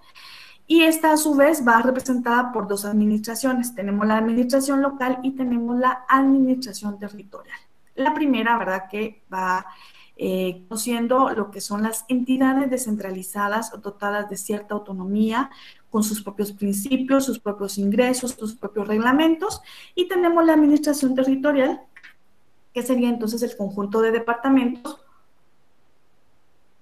y esta, a su vez, va representada por dos administraciones. Tenemos la administración local y tenemos la administración territorial. La primera, ¿verdad?, que va conociendo lo que son las entidades descentralizadas o dotadas de cierta autonomía, con sus propios principios, sus propios ingresos, sus propios reglamentos, y tenemos la administración territorial, que sería entonces el conjunto de departamentos,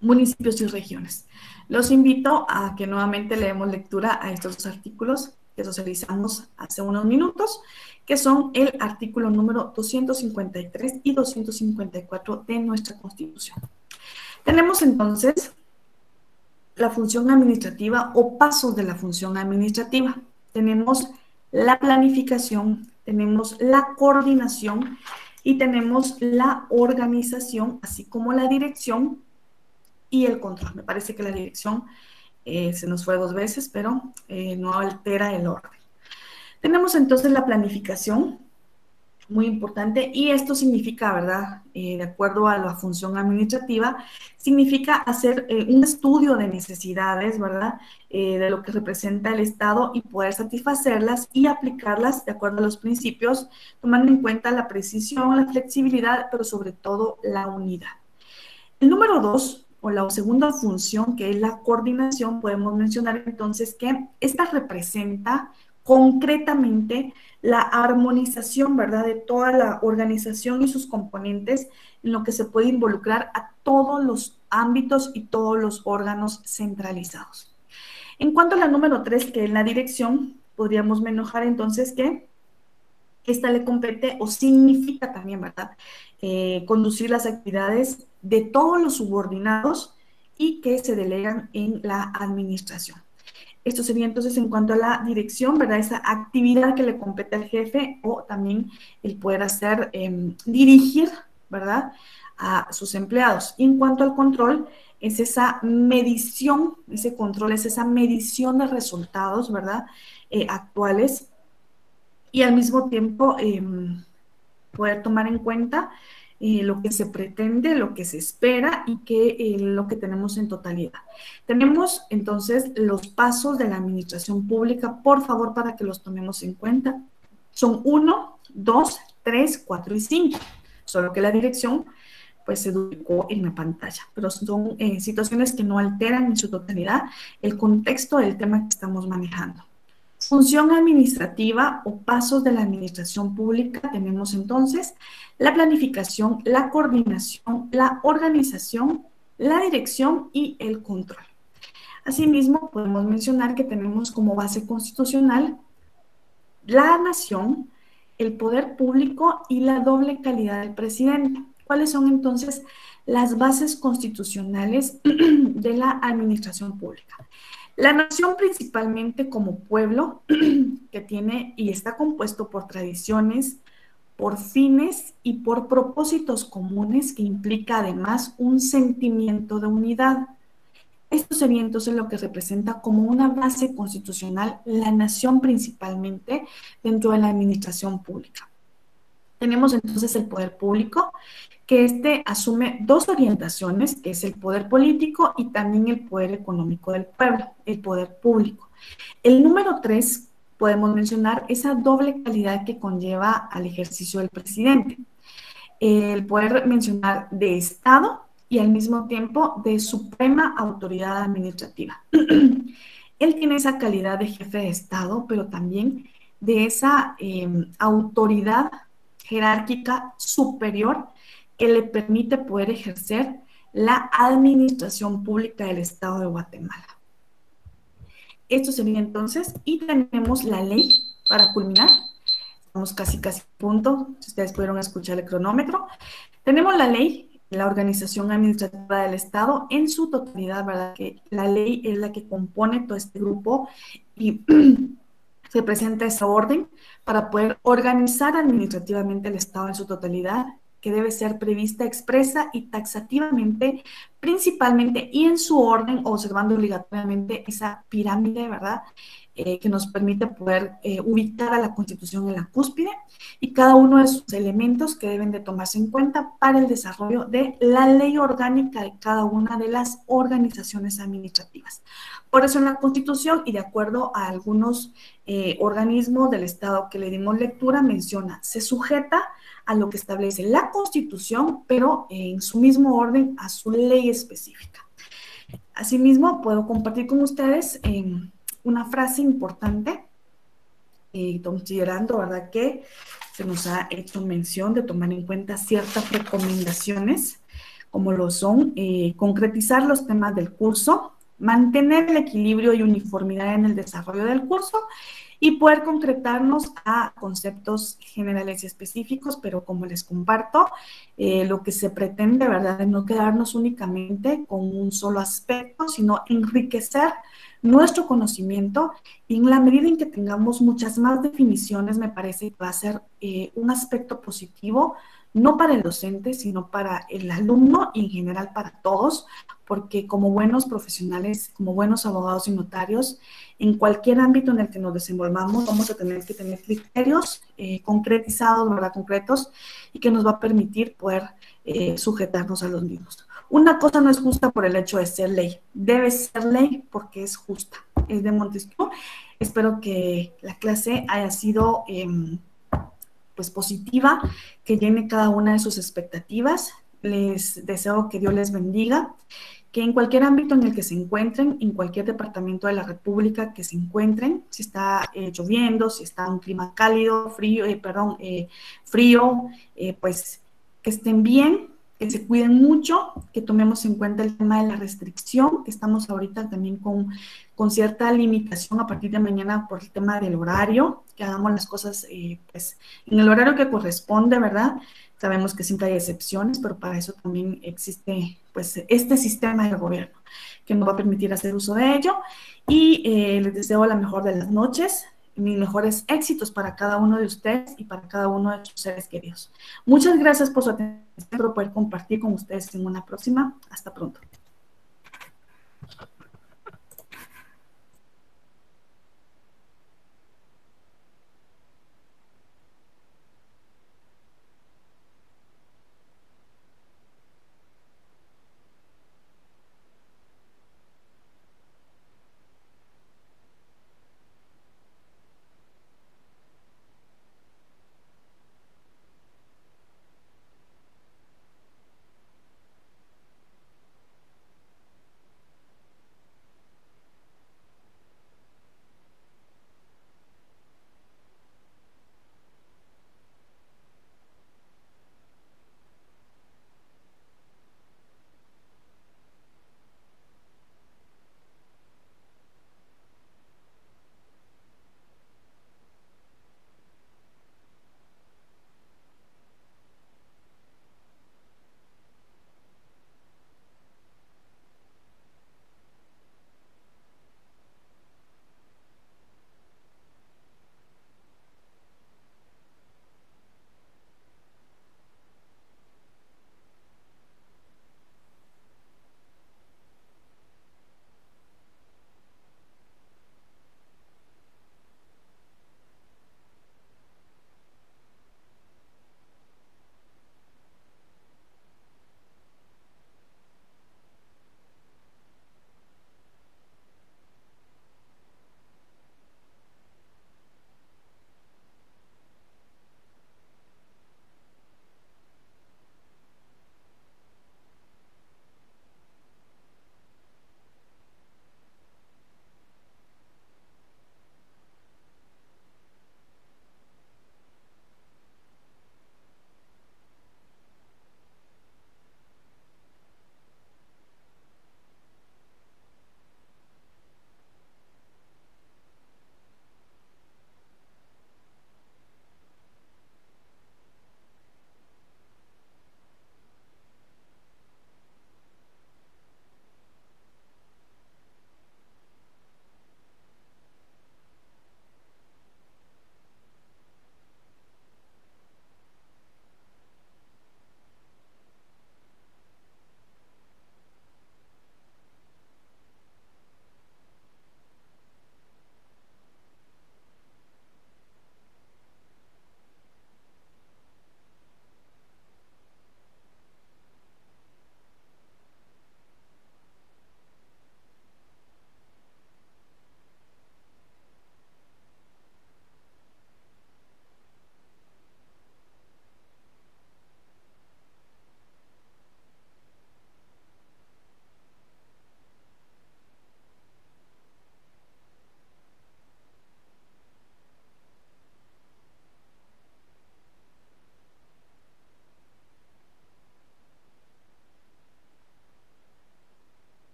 municipios y regiones. Los invito a que nuevamente le demos lectura a estos dos artículos que socializamos hace unos minutos, que son el artículo número 253 y 254 de nuestra Constitución. Tenemos entonces la función administrativa o pasos de la función administrativa. Tenemos la planificación, tenemos la coordinación y tenemos la organización, así como la dirección y el control. Me parece que la dirección se nos fue dos veces, pero no altera el orden. Tenemos entonces la planificación, muy importante, y esto significa, ¿verdad?, de acuerdo a la función administrativa, significa hacer un estudio de necesidades, ¿verdad?, de lo que representa el Estado y poder satisfacerlas y aplicarlas de acuerdo a los principios, tomando en cuenta la precisión, la flexibilidad, pero sobre todo la unidad. El número 2, o la segunda función, que es la coordinación, podemos mencionar entonces que esta representa concretamente la armonización, ¿verdad?, de toda la organización y sus componentes, en lo que se puede involucrar a todos los ámbitos y todos los órganos centralizados. En cuanto a la número 3, que es la dirección, podríamos manejar entonces que esta le compete o significa también, ¿verdad?, conducir las actividades de todos los subordinados y que se delegan en la administración. Esto sería entonces en cuanto a la dirección, ¿verdad? Esa actividad que le compete al jefe o también el poder hacer, dirigir, ¿verdad?, a sus empleados. Y en cuanto al control, es esa medición, ese control es esa medición de resultados, ¿verdad?, actuales, y al mismo tiempo poder tomar en cuenta lo que se pretende, lo que se espera y lo que tenemos en totalidad. Tenemos entonces los pasos de la administración pública, por favor, para que los tomemos en cuenta. Son 1, 2, 3, 4 y 5, solo que la dirección pues se duplicó en la pantalla, pero son situaciones que no alteran en su totalidad el contexto del tema que estamos manejando. Función administrativa o pasos de la administración pública, tenemos entonces la planificación, la coordinación, la organización, la dirección y el control. Asimismo, podemos mencionar que tenemos como base constitucional la nación, el poder público y la doble calidad del presidente. ¿Cuáles son entonces las bases constitucionales de la administración pública? La nación principalmente como pueblo que tiene y está compuesto por tradiciones, por fines y por propósitos comunes que implica además un sentimiento de unidad. Esto sería entonces lo que representa como una base constitucional la nación principalmente dentro de la administración pública. Tenemos entonces el poder público, que asume dos orientaciones, que es el poder político y también el poder económico del pueblo, el poder público. El número 3, podemos mencionar esa doble calidad que conlleva al ejercicio del presidente. El poder mencionar de Estado y al mismo tiempo de suprema autoridad administrativa. Él tiene esa calidad de jefe de Estado, pero también de esa autoridad jerárquica superior que le permite poder ejercer la administración pública del Estado de Guatemala. Esto sería entonces, y tenemos la ley para culminar. Estamos casi a punto, si ustedes pudieron escuchar el cronómetro. Tenemos la ley, la organización administrativa del Estado en su totalidad, ¿verdad? Que la ley es la que compone todo este grupo y se presenta esa orden para poder organizar administrativamente el Estado en su totalidad, que debe ser prevista expresa y taxativamente, principalmente y en su orden, observando obligatoriamente esa pirámide, ¿verdad?, que nos permite poder ubicar a la Constitución en la cúspide y cada uno de sus elementos que deben de tomarse en cuenta para el desarrollo de la ley orgánica de cada una de las organizaciones administrativas. Por eso en la Constitución y de acuerdo a algunos organismos del Estado que le dimos lectura, menciona, se sujeta a lo que establece la Constitución, pero en su mismo orden a su ley específica. Asimismo, puedo compartir con ustedes una frase importante, considerando, ¿verdad?, que se nos ha hecho mención de tomar en cuenta ciertas recomendaciones, como lo son concretizar los temas del curso, mantener el equilibrio y uniformidad en el desarrollo del curso y poder concretarnos a conceptos generales y específicos, pero como les comparto, lo que se pretende, ¿verdad?, es no quedarnos únicamente con un solo aspecto, sino enriquecer nuestro conocimiento y en la medida en que tengamos muchas más definiciones, me parece que va a ser un aspecto positivo, no para el docente, sino para el alumno y en general para todos, porque como buenos profesionales, como buenos abogados y notarios, en cualquier ámbito en el que nos desenvolvamos, vamos a tener que tener criterios concretizados, ¿verdad?, concretos, y que nos va a permitir poder sujetarnos a los mismos. Una cosa no es justa por el hecho de ser ley, debe ser ley porque es justa. Es de Montesquieu. Espero que la clase haya sido pues positiva, que llene cada una de sus expectativas. les deseo que Dios les bendiga, que en cualquier ámbito en el que se encuentren, en cualquier departamento de la República que se encuentren, si está lloviendo, si está un clima cálido, frío, pues que estén bien, que se cuiden mucho, que tomemos en cuenta el tema de la restricción, que estamos ahorita también con cierta limitación a partir de mañana por el tema del horario, que hagamos las cosas pues en el horario que corresponde, ¿verdad? Sabemos que siempre hay excepciones, pero para eso también existe pues este sistema del gobierno que nos va a permitir hacer uso de ello. Y les deseo la mejor de las noches, mis mejores éxitos para cada uno de ustedes y para cada uno de sus seres queridos. Muchas gracias por su atención, por poder compartir con ustedes en una próxima. Hasta pronto.